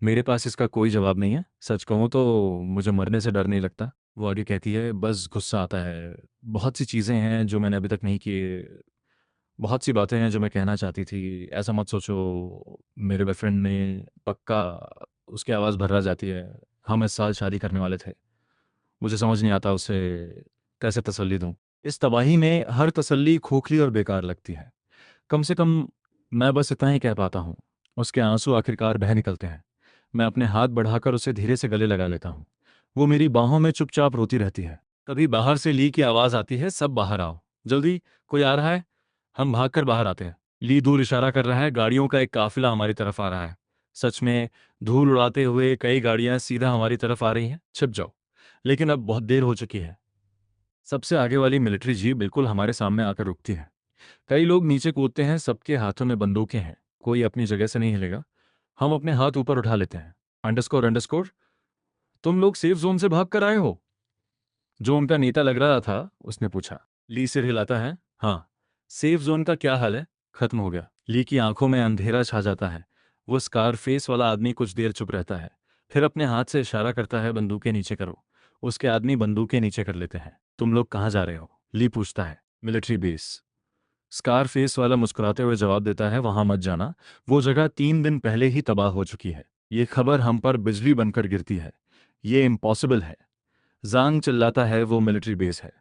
मेरे पास इसका कोई जवाब नहीं है। सच कहूँ तो मुझे मरने से डर नहीं लगता। वो आगे कहती है, बस गुस्सा आता है। बहुत सी चीज़ें हैं जो मैंने अभी तक नहीं की। बहुत सी बातें हैं जो मैं कहना चाहती थी। ऐसा मत सोचो, मेरे बॉयफ्रेंड ने पक्का। उसकी आवाज़ भर्रा जाती है। हम इस साल शादी करने वाले थे। मुझे समझ नहीं आता उसे कैसे तसल्ली दूं। इस तबाही में हर तसल्ली खोखली और बेकार लगती है। कम से कम मैं बस इतना ही कह पाता हूँ। उसके आंसू आखिरकार बह निकलते हैं। मैं अपने हाथ बढ़ाकर उसे धीरे से गले लगा लेता हूँ। वो मेरी बाहों में चुपचाप रोती रहती है। तभी बाहर से ली की आवाज़ आती है, सब बाहर आओ जल्दी, कोई आ रहा है। हम भागकर बाहर आते हैं। ली दूर इशारा कर रहा है, गाड़ियों का एक काफिला हमारी तरफ आ रहा है। सच में धूल उड़ाते हुए कई गाड़ियां सीधा हमारी तरफ आ रही हैं। छिप जाओ, लेकिन अब बहुत देर हो चुकी है। सबसे आगे वाली मिलिट्री जीप बिल्कुल हमारे सामने आकर रुकती है। कई लोग नीचे कूदते हैं, सबके हाथों में बंदूकें हैं। कोई अपनी जगह से नहीं हिलेगा। हम अपने हाथ ऊपर उठा लेते हैं। अंडरस्कोर अंडरस्कोर, तुम लोग सेफ जोन से भाग कर आए हो? जो उनका नेता लग रहा था उसने पूछा। ली सिर हिलाता है। हाँ। सेफ जोन का क्या हाल है? खत्म हो गया। ली की आंखों में अंधेरा छा जाता है। वो स्कार फेस वाला आदमी कुछ देर चुप रहता है, फिर अपने हाथ से इशारा करता है, बंदूकें नीचे करो। उसके आदमी बंदूकें नीचे कर लेते हैं। तुम लोग कहाँ जा रहे हो? ली पूछता है। Military base. स्कार फेस वाला मुस्कुराते हुए जवाब देता है, वहां मत जाना। वो जगह 3 दिन पहले ही तबाह हो चुकी है। ये खबर हम पर बिजली बनकर गिरती है। ये इम्पॉसिबल है। जांग चिल्लाता है, वो मिलिट्री बेस है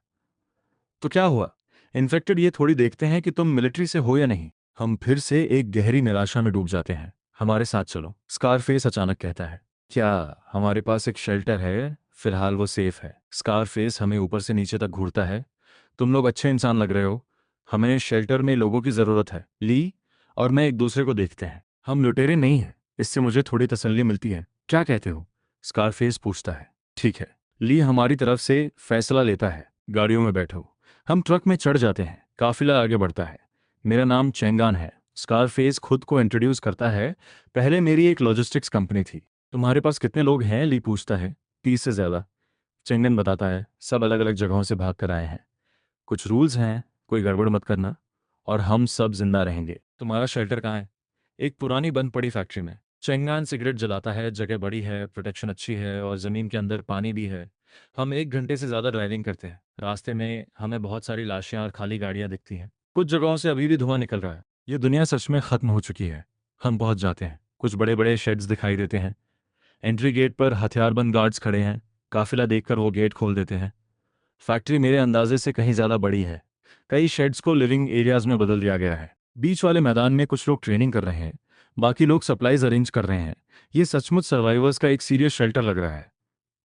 तो क्या हुआ? इन्फेक्टेड ये थोड़ी देखते हैं कि तुम मिलिट्री से हो या नहीं। हम फिर से एक गहरी निराशा में डूब जाते हैं। हमारे साथ चलो, स्कारफेस अचानक कहता है। क्या हमारे पास एक शेल्टर है? फिलहाल वो सेफ है। स्कारफेस हमें ऊपर से नीचे तक घूरता है। तुम लोग अच्छे इंसान लग रहे हो। हमें शेल्टर में लोगों की ज़रूरत है। ली और मैं एक दूसरे को देखते हैं। हम लुटेरे नहीं हैं। इससे मुझे थोड़ी तसल्ली मिलती है। क्या कहते हो? स्कारफेस पूछता है। ठीक है। ली हमारी तरफ से फैसला लेता है। गाड़ियों में बैठो। हम ट्रक में चढ़ जाते हैं। काफिला आगे बढ़ता है। मेरा नाम चेंगान है। स्कारफेस खुद को इंट्रोड्यूस करता है। पहले मेरी एक लॉजिस्टिक्स कंपनी थी। तुम्हारे पास कितने लोग हैं? ली पूछता है। 30 से ज़्यादा, चेंगन बताता है। सब अलग अलग जगहों से भाग कर आए हैं। कुछ रूल्स हैं, कोई गड़बड़ मत करना, और हम सब जिंदा रहेंगे। तुम्हारा शेल्टर कहाँ है? एक पुरानी बंद पड़ी फैक्ट्री में। चेंगान सिगरेट जलाता है। जगह बड़ी है, प्रोटेक्शन अच्छी है और ज़मीन के अंदर पानी भी है। हम 1 घंटे से ज़्यादा ड्राइविंग करते हैं। रास्ते में हमें बहुत सारी लाशें और खाली गाड़ियाँ दिखती हैं। कुछ जगहों से अभी भी धुआं निकल रहा है। ये दुनिया सच में ख़त्म हो चुकी है। हम पहुंच जाते हैं। कुछ बड़े बड़े शेड्स दिखाई देते हैं। एंट्री गेट पर हथियारबंद गार्ड्स खड़े हैं। काफिला देखकर वो गेट खोल देते हैं। फैक्ट्री मेरे अंदाजे से कहीं ज़्यादा बड़ी है। कई शेड्स को लिविंग एरियाज में बदल दिया गया है। बीच वाले मैदान में कुछ लोग ट्रेनिंग कर रहे हैं। बाकी लोग सप्लाईज अरेंज कर रहे हैं। ये सचमुच सर्वाइवर्स का एक सीरियस शेल्टर लग रहा है।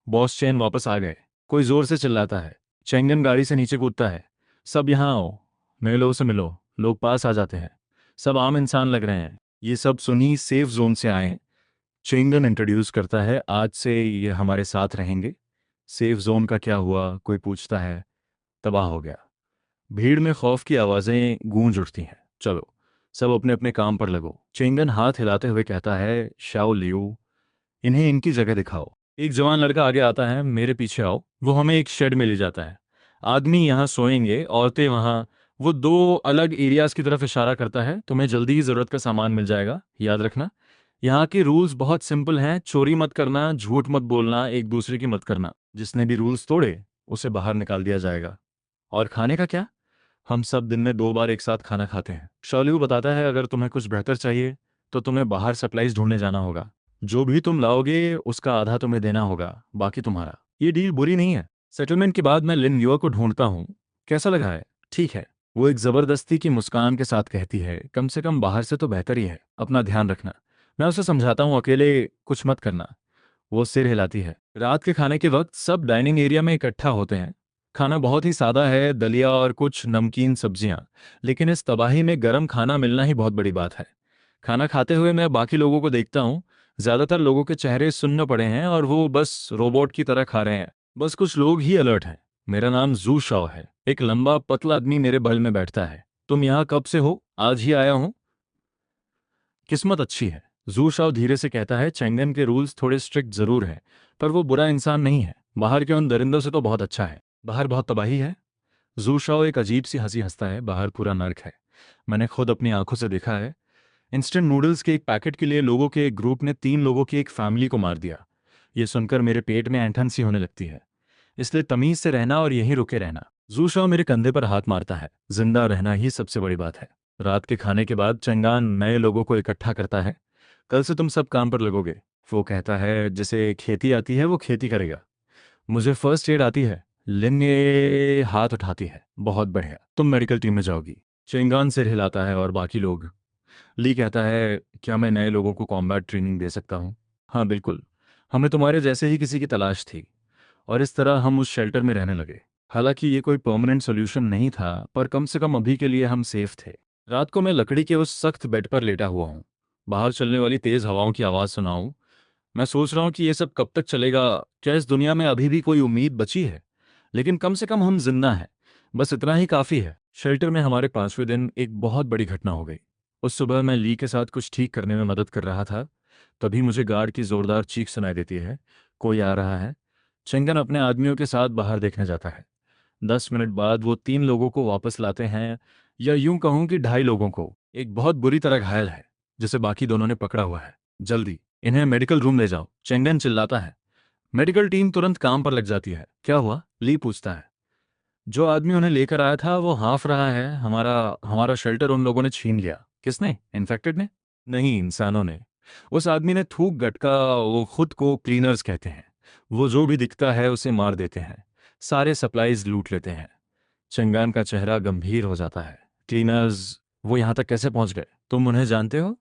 बॉस चैन वापस आ गए। कोई जोर से चिल्लाता है। चेंगन गाड़ी से नीचे कूदता है। सब यहाँ आओ, नए लोगों से मिलो। लोग पास आ जाते हैं। सब आम इंसान लग रहे हैं। ये सब सुनी सेफ जोन से आए हैं। चेंगन इंट्रोड्यूस करता है, आज से ये हमारे साथ रहेंगे। सेफ जोन का क्या हुआ? कोई पूछता है। तबाह हो गया। भीड़ में खौफ की आवाजें गूंज उठती हैं। चलो, सब अपने अपने काम पर लगो। चेंगन हाथ हिलाते हुए कहता है, शाओ लियू, इन्हें इनकी जगह दिखाओ। एक जवान लड़का आगे आता है। मेरे पीछे आओ। वो हमें एक शेड में ले जाता है। आदमी यहाँ सोएंगे, औरतें वहाँ। वो 2 अलग एरियाज की तरफ इशारा करता है। तुम्हें जल्दी ही ज़रूरत का सामान मिल जाएगा, याद रखना। यहाँ के रूल्स बहुत सिंपल हैं। चोरी मत करना, झूठ मत बोलना, एक दूसरे की मत करना। जिसने भी रूल्स तोड़े उसे बाहर निकाल दिया जाएगा। और खाने का क्या? हम सब दिन में 2 बार एक साथ खाना खाते हैं। शॉल्यू बताता है, अगर तुम्हें कुछ बेहतर चाहिए तो तुम्हें बाहर सप्लाईज ढूंढने जाना होगा। जो भी तुम लाओगे उसका आधा तुम्हें देना होगा, बाकी तुम्हारा। ये डील बुरी नहीं है। सेटलमेंट के बाद मैं लिन युआ को ढूंढता हूँ। कैसा लगा है? ठीक है। वो एक जबरदस्ती की मुस्कान के साथ कहती है, कम से कम बाहर से तो बेहतर ही है। अपना ध्यान रखना। मैं उसे समझाता हूँ, अकेले कुछ मत करना। वो सिर हिलाती है। रात के खाने के वक्त सब डाइनिंग एरिया में इकट्ठा होते हैं। खाना बहुत ही सादा है, दलिया और कुछ नमकीन सब्जियां। लेकिन इस तबाही में गर्म खाना मिलना ही बहुत बड़ी बात है। खाना खाते हुए मैं बाकी लोगों को देखता हूँ। ज्यादातर लोगों के चेहरे सुन्न पड़े हैं और वो बस रोबोट की तरह खा रहे हैं। बस कुछ लोग ही अलर्ट हैं। मेरा नाम जू शाओ है। एक लंबा पतला आदमी मेरे बगल में बैठता है। तुम यहाँ कब से हो? आज ही आया हूँ। किस्मत अच्छी है, जू शाओ धीरे से कहता है। चेंगन के रूल्स थोड़े स्ट्रिक्ट जरूर हैं, पर वो बुरा इंसान नहीं है। बाहर के उन दरिंदों से तो बहुत अच्छा है। बाहर बहुत तबाही है। जू शाओ एक अजीब सी हंसी हंसता है। बाहर पूरा नर्क है। मैंने खुद अपनी आंखों से देखा है। इंस्टेंट नूडल्स के एक पैकेट के लिए लोगों के एक ग्रुप ने 3 लोगों की एक फैमिली को मार दिया। ये सुनकर मेरे पेट में ऐंठन सी होने लगती है। इसलिए तमीज से रहना और यहीं रुके रहना। जू शाओ मेरे कंधे पर हाथ मारता है। जिंदा रहना ही सबसे बड़ी बात है। रात के खाने के बाद चंगान नए लोगों को इकट्ठा करता है। कल से तुम सब काम पर लगोगे। वो कहता है, जिसे खेती आती है वो खेती करेगा। मुझे फर्स्ट एड आती है। लिन ये हाथ उठाती है। बहुत बढ़िया, तुम मेडिकल टीम में जाओगी। चेंगान सिर हिलाता है और बाकी लोग। ली कहता है, क्या मैं नए लोगों को कॉम्बैट ट्रेनिंग दे सकता हूँ? हाँ बिल्कुल। हमें तुम्हारे जैसे ही किसी की तलाश थी। और इस तरह हम उस शेल्टर में रहने लगे। हालांकि ये कोई परमानेंट सोल्यूशन नहीं था, पर कम से कम अभी के लिए हम सेफ थे। रात को मैं लकड़ी के उस सख्त बेड पर लेटा हुआ हूँ। बाहर चलने वाली तेज हवाओं की आवाज़ सुनाऊं। मैं सोच रहा हूँ कि ये सब कब तक चलेगा। क्या इस दुनिया में अभी भी कोई उम्मीद बची है? लेकिन कम से कम हम जिंदा हैं। बस इतना ही काफ़ी है। शेल्टर में हमारे 5वें दिन एक बहुत बड़ी घटना हो गई। उस सुबह मैं ली के साथ कुछ ठीक करने में मदद कर रहा था। तभी मुझे गार्ड की जोरदार चीख सुनाई देती है। कोई आ रहा है। चंगन अपने आदमियों के साथ बाहर देखने जाता है। 10 मिनट बाद वो 3 लोगों को वापस लाते हैं, या यूं कहूं कि 2.5 लोगों को। एक बहुत बुरी तरह घायल है, जिसे बाकी दोनों ने पकड़ा हुआ है। जल्दी इन्हें मेडिकल रूम ले जाओ, चेंगन चिल्लाता है। मेडिकल टीम तुरंत काम पर लग जाती है। क्या हुआ? ली पूछता है। जो आदमी उन्हें लेकर आया था वो हाँफ रहा है। हमारा हमारा शेल्टर उन लोगों ने छीन लिया। किसने? इन्फेक्टेड ने? नहीं, इंसानों ने। उस आदमी ने थूक गटका। वो खुद को क्लीनर्स कहते हैं। वो जो भी दिखता है उसे मार देते हैं। सारे सप्लाईज लूट लेते हैं। चंगान का चेहरा गंभीर हो जाता है। क्लीनर्स? वो यहाँ तक कैसे पहुंच गए? तुम उन्हें जानते हो?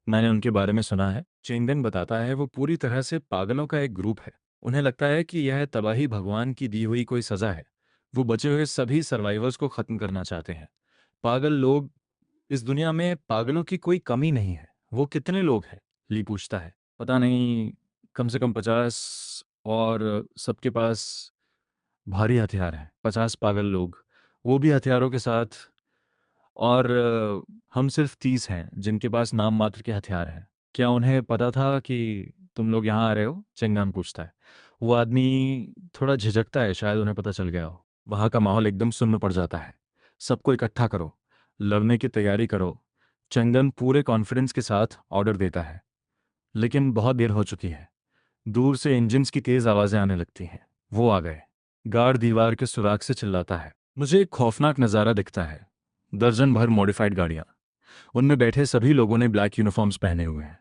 मैंने उनके बारे में सुना है। चेंगन बताता है, वो पूरी तरह से पागलों का एक ग्रुप है। उन्हें लगता है कि यह तबाही भगवान की दी हुई कोई सजा है। वो बचे हुए सभी सर्वाइवर्स को खत्म करना चाहते हैं। पागल लोग। इस दुनिया में पागलों की कोई कमी नहीं है। वो कितने लोग हैं? ली पूछता है। पता नहीं। कम से कम 50। और सबके पास भारी हथियार हैं। 50 पागल लोग, वो भी हथियारों के साथ। और हम सिर्फ 30 हैं जिनके पास नाम मात्र के हथियार हैं। क्या उन्हें पता था कि तुम लोग यहाँ आ रहे हो? चंगान पूछता है। वो आदमी थोड़ा झिझकता है, शायद उन्हें पता चल गया हो। वहाँ का माहौल एकदम सुन्न पड़ जाता है। सबको इकट्ठा करो। लड़ने की तैयारी करो। चंगन पूरे कॉन्फिडेंस के साथ ऑर्डर देता है। लेकिन बहुत देर हो चुकी है। दूर से इंजन्स की तेज आवाजें आने लगती हैं। वो आ गए। गार्ड दीवार के सुराग से चिल्लाता है। मुझे एक खौफनाक नज़ारा दिखता है। दर्जन भर मॉडिफाइड गाड़ियां। उनमें बैठे सभी लोगों ने ब्लैक यूनिफॉर्म्स पहने हुए हैं।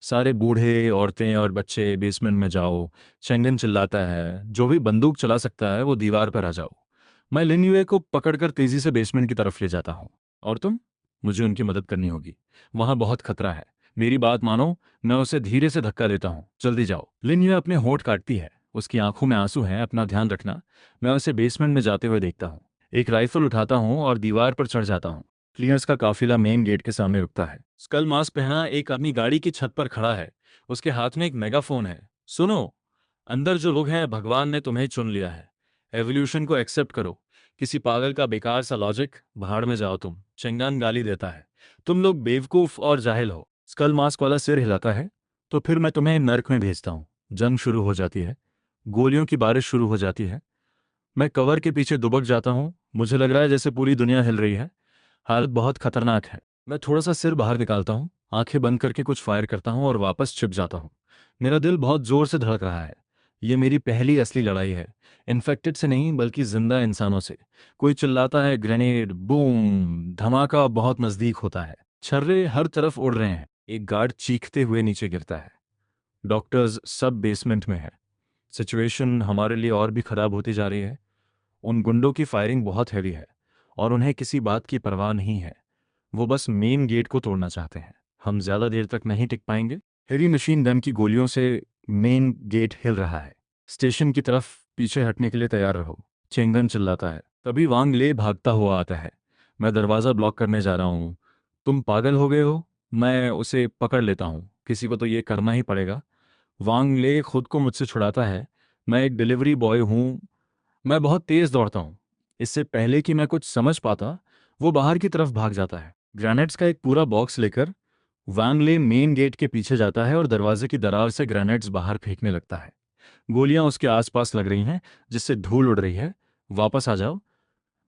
सारे बूढ़े, औरतें और बच्चे। बेसमेंट में जाओ। चेंगन चिल्लाता है, जो भी बंदूक चला सकता है वो दीवार पर आ जाओ। मैं लिनयुए को पकड़कर तेजी से बेसमेंट की तरफ ले जाता हूँ। और तुम? मुझे उनकी मदद करनी होगी। वहां बहुत खतरा है। मेरी बात मानो। मैं उसे धीरे से धक्का देता हूँ। जल्दी जाओ। लिनयुए अपने होंठ काटती है। उसकी आंखों में आंसू हैं। अपना ध्यान रखना। मैं उसे बेसमेंट में जाते हुए देखता हूँ। एक राइफल उठाता हूँ और दीवार पर चढ़ जाता हूँ। क्लीनर्स का काफिला मेन गेट के सामने रुकता है। स्कल मास्क पहना एक आदमी गाड़ी की छत पर खड़ा है। उसके हाथ में एक मेगाफोन है। सुनो, अंदर जो लोग हैं, भगवान ने तुम्हें चुन लिया है। एवोल्यूशन को एक्सेप्ट करो। किसी पागल का बेकार सा लॉजिक। भाड़ में जाओ तुम। चंगान गाली देता है। तुम लोग बेवकूफ और जाहिल हो। स्कल मास्क वाला सिर हिलाता है। तो फिर मैं तुम्हें नर्क में भेजता हूँ। जंग शुरू हो जाती है। गोलियों की बारिश शुरू हो जाती है। मैं कवर के पीछे दुबक जाता हूँ। मुझे लग रहा है जैसे पूरी दुनिया हिल रही है। हालत बहुत खतरनाक है। मैं थोड़ा सा सिर बाहर निकालता हूँ, आंखें बंद करके कुछ फायर करता हूँ और वापस छिप जाता हूँ। मेरा दिल बहुत जोर से धड़क रहा है। ये मेरी पहली असली लड़ाई है। इन्फेक्टेड से नहीं, बल्कि जिंदा इंसानों से। कोई चिल्लाता है, ग्रेनेड, बूम। धमाका बहुत नजदीक होता है। छर्रे हर तरफ उड़ रहे हैं। एक गार्ड चीखते हुए नीचे गिरता है। डॉक्टर्स सब बेसमेंट में है। सिचुएशन हमारे लिए और भी ख़राब होती जा रही है। उन गुंडों की फायरिंग बहुत हैवी है और उन्हें किसी बात की परवाह नहीं है। वो बस मेन गेट को तोड़ना चाहते हैं। हम ज़्यादा देर तक नहीं टिक पाएंगे। हेवी मशीन गन की गोलियों से मेन गेट हिल रहा है। स्टेशन की तरफ पीछे हटने के लिए तैयार रहो। चेंगन चिल्लाता है। तभी वांग ले भागता हुआ आता है। मैं दरवाज़ा ब्लॉक करने जा रहा हूँ। तुम पागल हो गए हो? मैं उसे पकड़ लेता हूँ, किसी को तो ये करना ही पड़ेगा। वांग ले खुद को मुझसे छुड़ाता है। मैं एक डिलीवरी बॉय हूँ। मैं बहुत तेज़ दौड़ता हूँ। इससे पहले कि मैं कुछ समझ पाता, वो बाहर की तरफ भाग जाता है। ग्रेनेड्स का एक पूरा बॉक्स लेकर वांग ले मेन गेट के पीछे जाता है और दरवाजे की दरार से ग्रेनेड्स बाहर फेंकने लगता है। गोलियां उसके आसपास लग रही हैं, जिससे धूल उड़ रही है। वापस आ जाओ,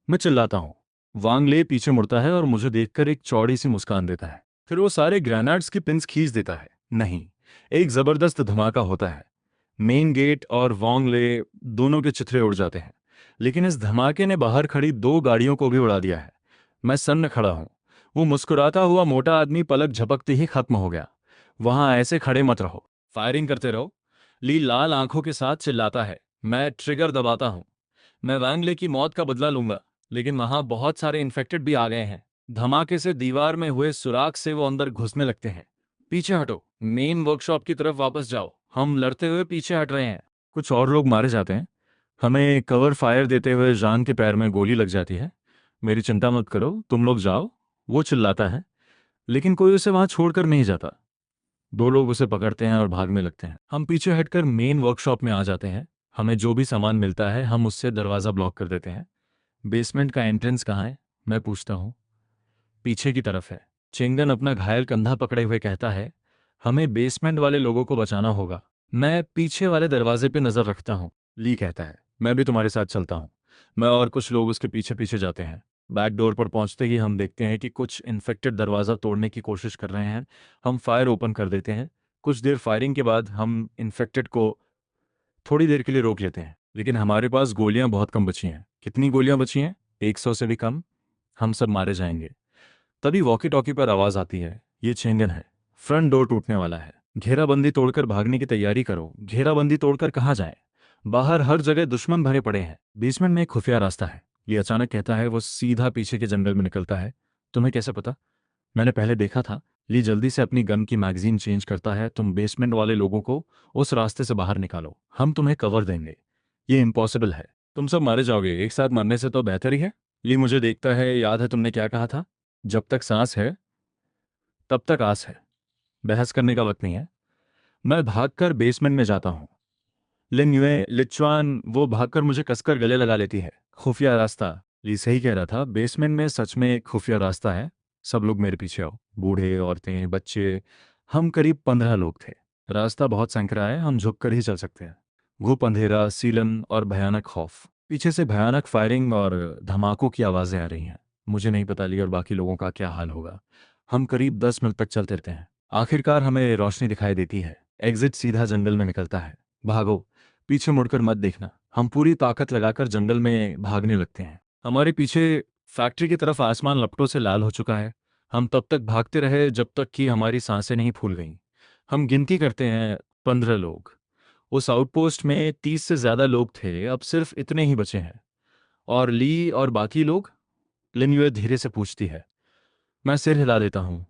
मैं चिल्लाता हूँ। वांग ले पीछे मुड़ता है और मुझे देखकर एक चौड़ी सी मुस्कान देता है। फिर वो सारे ग्रेनेड्स की पिंस खींच देता है। नहीं, एक जबरदस्त धमाका होता है। मेन गेट और वांग ले दोनों के चिथड़े उड़ जाते हैं। लेकिन इस धमाके ने बाहर खड़ी 2 गाड़ियों को भी उड़ा दिया है। मैं सन्न खड़ा हूं। वो मुस्कुराता हुआ मोटा आदमी पलक झपकते ही खत्म हो गया। वहां ऐसे खड़े मत रहो, फायरिंग करते रहो। ली लाल आंखों के साथ चिल्लाता है। मैं ट्रिगर दबाता हूं। मैं वैंगले की मौत का बदला लूंगा, लेकिन वहां बहुत सारे इन्फेक्टेड भी आ गए हैं। धमाके से दीवार में हुए सुराख से वो अंदर घुसने लगते हैं। पीछे हटो, मेन वर्कशॉप की तरफ वापस जाओ। हम लड़ते हुए पीछे हट रहे हैं। कुछ और लोग मारे जाते हैं। हमें कवर फायर देते हुए जान के पैर में गोली लग जाती है। मेरी चिंता मत करो, तुम लोग जाओ। वो चिल्लाता है, लेकिन कोई उसे वहां छोड़कर नहीं जाता। 2 लोग उसे पकड़ते हैं और भागने लगते हैं। हम पीछे हटकर मेन वर्कशॉप में आ जाते हैं। हमें जो भी सामान मिलता है हम उससे दरवाज़ा ब्लॉक कर देते हैं। बेसमेंट का एंट्रेंस कहाँ है? मैं पूछता हूँ। पीछे की तरफ है। चेंगन अपना घायल कंधा पकड़े हुए कहता है। हमें बेसमेंट वाले लोगों को बचाना होगा। मैं पीछे वाले दरवाजे पे नजर रखता हूँ। ली कहता है, मैं भी तुम्हारे साथ चलता हूँ। मैं और कुछ लोग उसके पीछे पीछे जाते हैं। बैक डोर पर पहुंचते ही हम देखते हैं कि कुछ इन्फेक्टेड दरवाज़ा तोड़ने की कोशिश कर रहे हैं। हम फायर ओपन कर देते हैं। कुछ देर फायरिंग के बाद हम इन्फेक्टेड को थोड़ी देर के लिए रोक लेते हैं, लेकिन हमारे पास गोलियां बहुत कम बची हैं। कितनी गोलियां बची हैं? 100 से भी कम। हम सब मारे जाएंगे। तभी वॉकी टॉकी पर आवाज आती है। ये चेंगन है। फ्रंट डोर टूटने वाला है। घेराबंदी तोड़कर भागने की तैयारी करो। घेराबंदी तोड़कर कहाँ जाए? बाहर हर जगह दुश्मन भरे पड़े हैं। बेसमेंट में एक खुफिया रास्ता है। ये अचानक कहता है। वो सीधा पीछे के जंगल में निकलता है। तुम्हें कैसे पता? मैंने पहले देखा था। ली जल्दी से अपनी गन की मैगजीन चेंज करता है। तुम बेसमेंट वाले लोगों को उस रास्ते से बाहर निकालो, हम तुम्हें कवर देंगे। ये इम्पॉसिबल है, तुम सब मारे जाओगे। एक साथ मरने से तो बेहतर ही है। ली मुझे देखता है। याद है तुमने क्या कहा था? जब तक सांस है तब तक आस है। बहस करने का वक्त नहीं है। मैं भागकर बेसमेंट में जाता हूँ। लिन युए लिचुआन वो भागकर मुझे कसकर गले लगा लेती है। खुफिया रास्ता। ली सही कह रहा था, बेसमेंट में सच में एक खुफिया रास्ता है। सब लोग मेरे पीछे आओ। बूढ़े, औरतें, बच्चे। हम करीब 15 लोग थे। रास्ता बहुत संकरा है, हम झुक कर ही चल सकते हैं। घुप अंधेरा, सीलन और भयानक खौफ। पीछे से भयानक फायरिंग और धमाकों की आवाजें आ रही हैं। मुझे नहीं पता ली और बाकी लोगों का क्या हाल होगा। हम करीब 10 मिनट तक चलते रहते हैं। आखिरकार हमें रोशनी दिखाई देती है। एग्जिट सीधा जंगल में निकलता है। भागो, पीछे मुड़कर मत देखना। हम पूरी ताकत लगाकर जंगल में भागने लगते हैं। हमारे पीछे फैक्ट्री की तरफ आसमान लपटों से लाल हो चुका है। हम तब तक भागते रहे जब तक कि हमारी सांसें नहीं फूल गईं। हम गिनती करते हैं। 15 लोग। उस आउटपोस्ट में 30 से ज्यादा लोग थे, अब सिर्फ इतने ही बचे हैं। और ली और बाकी लोग? लिनयुए धीरे से पूछती है। मैं सिर हिला देता हूँ।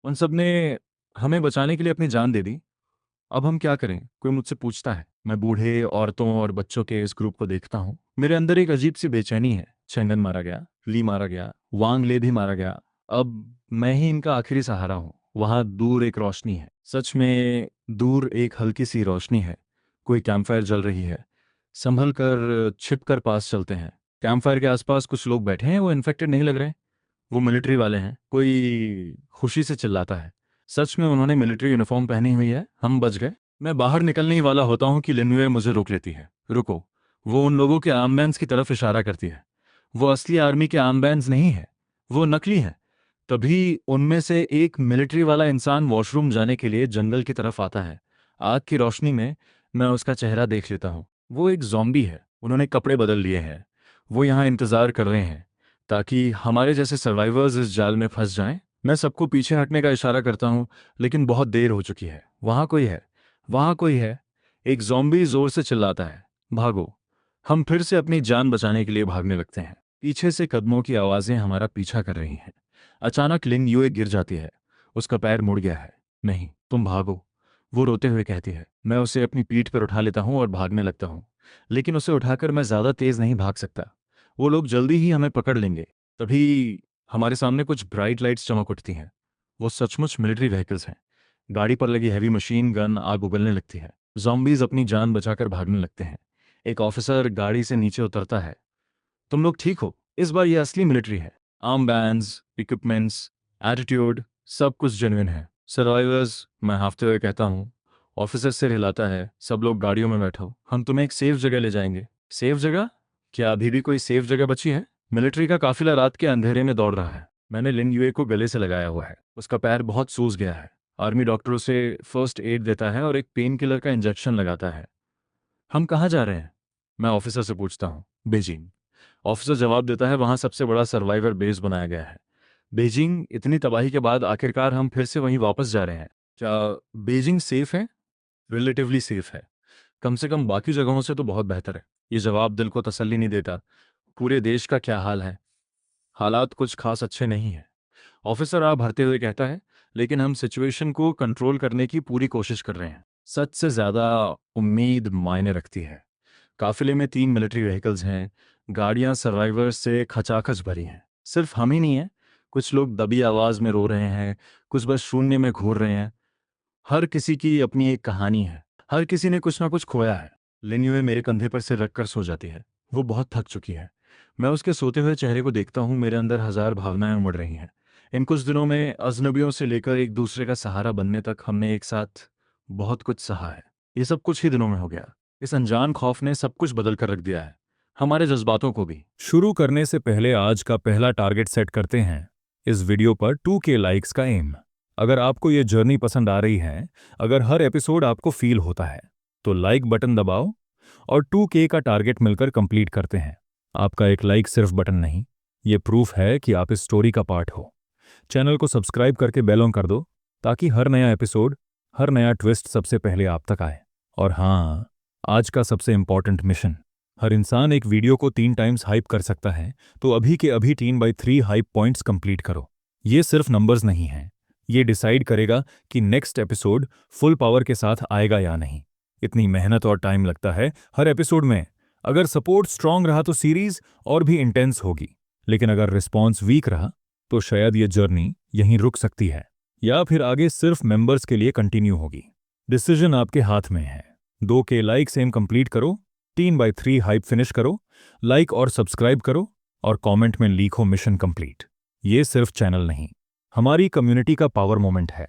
उन सब ने हमें बचाने के लिए अपनी जान दे दी। अब हम क्या करें? कोई मुझसे पूछता है। मैं बूढ़े, औरतों और बच्चों के इस ग्रुप को देखता हूँ। मेरे अंदर एक अजीब सी बेचैनी है। चेंगन मारा गया, ली मारा गया, वांग ले भी मारा गया। अब मैं ही इनका आखिरी सहारा हूँ। वहां दूर एक रोशनी है। सच में दूर एक हल्की सी रोशनी है। कोई कैंपफायर जल रही है। संभल कर छिप कर पास चलते हैं। कैंपफायर के आसपास कुछ लोग बैठे हैं। वो इन्फेक्टेड नहीं लग रहे। वो मिलिट्री वाले हैं। कोई खुशी से चिल्लाता है। सच में उन्होंने मिलिट्री यूनिफॉर्म पहनी हुई है। हम बच गए। मैं बाहर निकलने ही वाला होता हूँ कि लिनयुए मुझे रोक लेती है। रुको। वो उन लोगों के आर्मबैंड्स की तरफ इशारा करती है। वो असली आर्मी के आर्मबैंड्स नहीं है, वो नकली हैं। तभी उनमें से एक मिलिट्री वाला इंसान वॉशरूम जाने के लिए जंगल की तरफ आता है। आग की रोशनी में मैं उसका चेहरा देख लेता हूँ। वो एक ज़ॉम्बी है। उन्होंने कपड़े बदल लिए हैं। वो यहाँ इंतज़ार कर रहे हैं ताकि हमारे जैसे सर्वाइवर्स इस जाल में फंस जाएं। मैं सबको पीछे हटने का इशारा करता हूँ, लेकिन बहुत देर हो चुकी है। वहाँ कोई है। वहां कोई है। एक ज़ॉम्बी जोर से चिल्लाता है, भागो। हम फिर से अपनी जान बचाने के लिए भागने लगते हैं। पीछे से कदमों की आवाज़ें हमारा पीछा कर रही हैं। अचानक लिन यूए गिर जाती है। उसका पैर मुड़ गया है। नहीं, तुम भागो, वो रोते हुए कहती है। मैं उसे अपनी पीठ पर उठा लेता हूँ और भागने लगता हूँ, लेकिन उसे उठाकर मैं ज़्यादा तेज़ नहीं भाग सकता। वो लोग जल्दी ही हमें पकड़ लेंगे। तभी हमारे सामने कुछ ब्राइट लाइट्स चमक उठती हैं। वो सचमुच मिलिट्री व्हीकल्स हैं। गाड़ी पर लगी हैवी मशीन गन आग उगलने लगती है। जॉम्बीज अपनी जान बचाकर भागने लगते हैं। एक ऑफिसर गाड़ी से नीचे उतरता है। तुम लोग ठीक हो? इस बार ये असली मिलिट्री है। आर्म बैंड्स, इक्विपमेंट्स, एटीट्यूड, सब कुछ जेन्युइन है। सर्वाइवर्स, मैं हाफते हुए कहता हूँ। ऑफिसर सिर हिलाता है। सब लोग गाड़ियों में बैठो, हम तुम्हें एक सेफ जगह ले जाएंगे। सेफ जगह? क्या अभी भी कोई सेफ जगह बची है? मिलिट्री का काफिला रात के अंधेरे में दौड़ रहा है। मैंने लिन यूए को गले से लगाया हुआ है। उसका पैर बहुत सूज गया है। आर्मी डॉक्टर उसे फर्स्ट एड देता है और एक पेन किलर का इंजेक्शन लगाता है। हम कहाँ जा रहे हैं? मैं ऑफिसर से पूछता हूँ। बीजिंग। ऑफिसर जवाब देता है, वहाँ सबसे बड़ा सर्वाइवर बेस बनाया गया है। बीजिंग? इतनी तबाही के बाद आखिरकार हम फिर से वहीं वापस जा रहे हैं। क्या बीजिंग सेफ है? रिलेटिवली सेफ है। कम से कम बाकी जगहों से तो बहुत बेहतर है। ये जवाब दिल को तसल्ली नहीं देता। पूरे देश का क्या हाल है? हालात कुछ खास अच्छे नहीं हैं। ऑफिसर आप भरते हुए कहता है, लेकिन हम सिचुएशन को कंट्रोल करने की पूरी कोशिश कर रहे हैं। सच से ज़्यादा उम्मीद मायने रखती है। काफिले में 3 मिलिट्री व्हीकल्स हैं। गाड़ियां सर्वाइवर्स से खचाखच भरी हैं। सिर्फ हम ही नहीं हैं। कुछ लोग दबी आवाज़ में रो रहे हैं, कुछ बस शून्य में घूर रहे हैं। हर किसी की अपनी एक कहानी है। हर किसी ने कुछ ना कुछ खोया है। लिन्युए मेरे कंधे पर सिर रखकर सो जाती है। वो बहुत थक चुकी है। मैं उसके सोते हुए चेहरे को देखता हूँ। मेरे अंदर हजार भावनाएं उमड़ रही हैं। इन कुछ दिनों में अजनबियों से लेकर एक दूसरे का सहारा बनने तक हमने एक साथ बहुत कुछ सहा है। ये सब कुछ ही दिनों में हो गया। इस अनजान खौफ ने सब कुछ बदल कर रख दिया है, हमारे जज्बातों को भी। शुरू करने से पहले आज का पहला टारगेट सेट करते हैं। इस वीडियो पर 2K लाइक्स का एम। अगर आपको ये जर्नी पसंद आ रही है, अगर हर एपिसोड आपको फील होता है, तो लाइक बटन दबाओ और 2K का टारगेट मिलकर कंप्लीट करते हैं। आपका एक लाइक सिर्फ बटन नहीं, ये प्रूफ है कि आप इस स्टोरी का पार्ट हो। चैनल को सब्सक्राइब करके बेल ऑन कर दो, ताकि हर नया एपिसोड, हर नया ट्विस्ट सबसे पहले आप तक आए। और हाँ, आज का सबसे इंपॉर्टेंट मिशन। हर इंसान एक वीडियो को 3 टाइम्स हाइप कर सकता है, तो अभी के अभी 3/3 हाइप पॉइंट्स कंप्लीट करो। ये सिर्फ नंबर्स नहीं हैं, ये डिसाइड करेगा कि नेक्स्ट एपिसोड फुल पावर के साथ आएगा या नहीं। इतनी मेहनत और टाइम लगता है हर एपिसोड में। अगर सपोर्ट स्ट्रांग रहा तो सीरीज और भी इंटेंस होगी, लेकिन अगर रिस्पॉन्स वीक रहा तो शायद ये जर्नी यहीं रुक सकती है, या फिर आगे सिर्फ मेंबर्स के लिए कंटिन्यू होगी। डिसीजन आपके हाथ में है। 2K लाइक सेम कंप्लीट करो, 3/3 हाइप फिनिश करो, लाइक और सब्सक्राइब करो, और कमेंट में लिखो मिशन कंप्लीट। ये सिर्फ चैनल नहीं, हमारी कम्युनिटी का पावर मोमेंट है।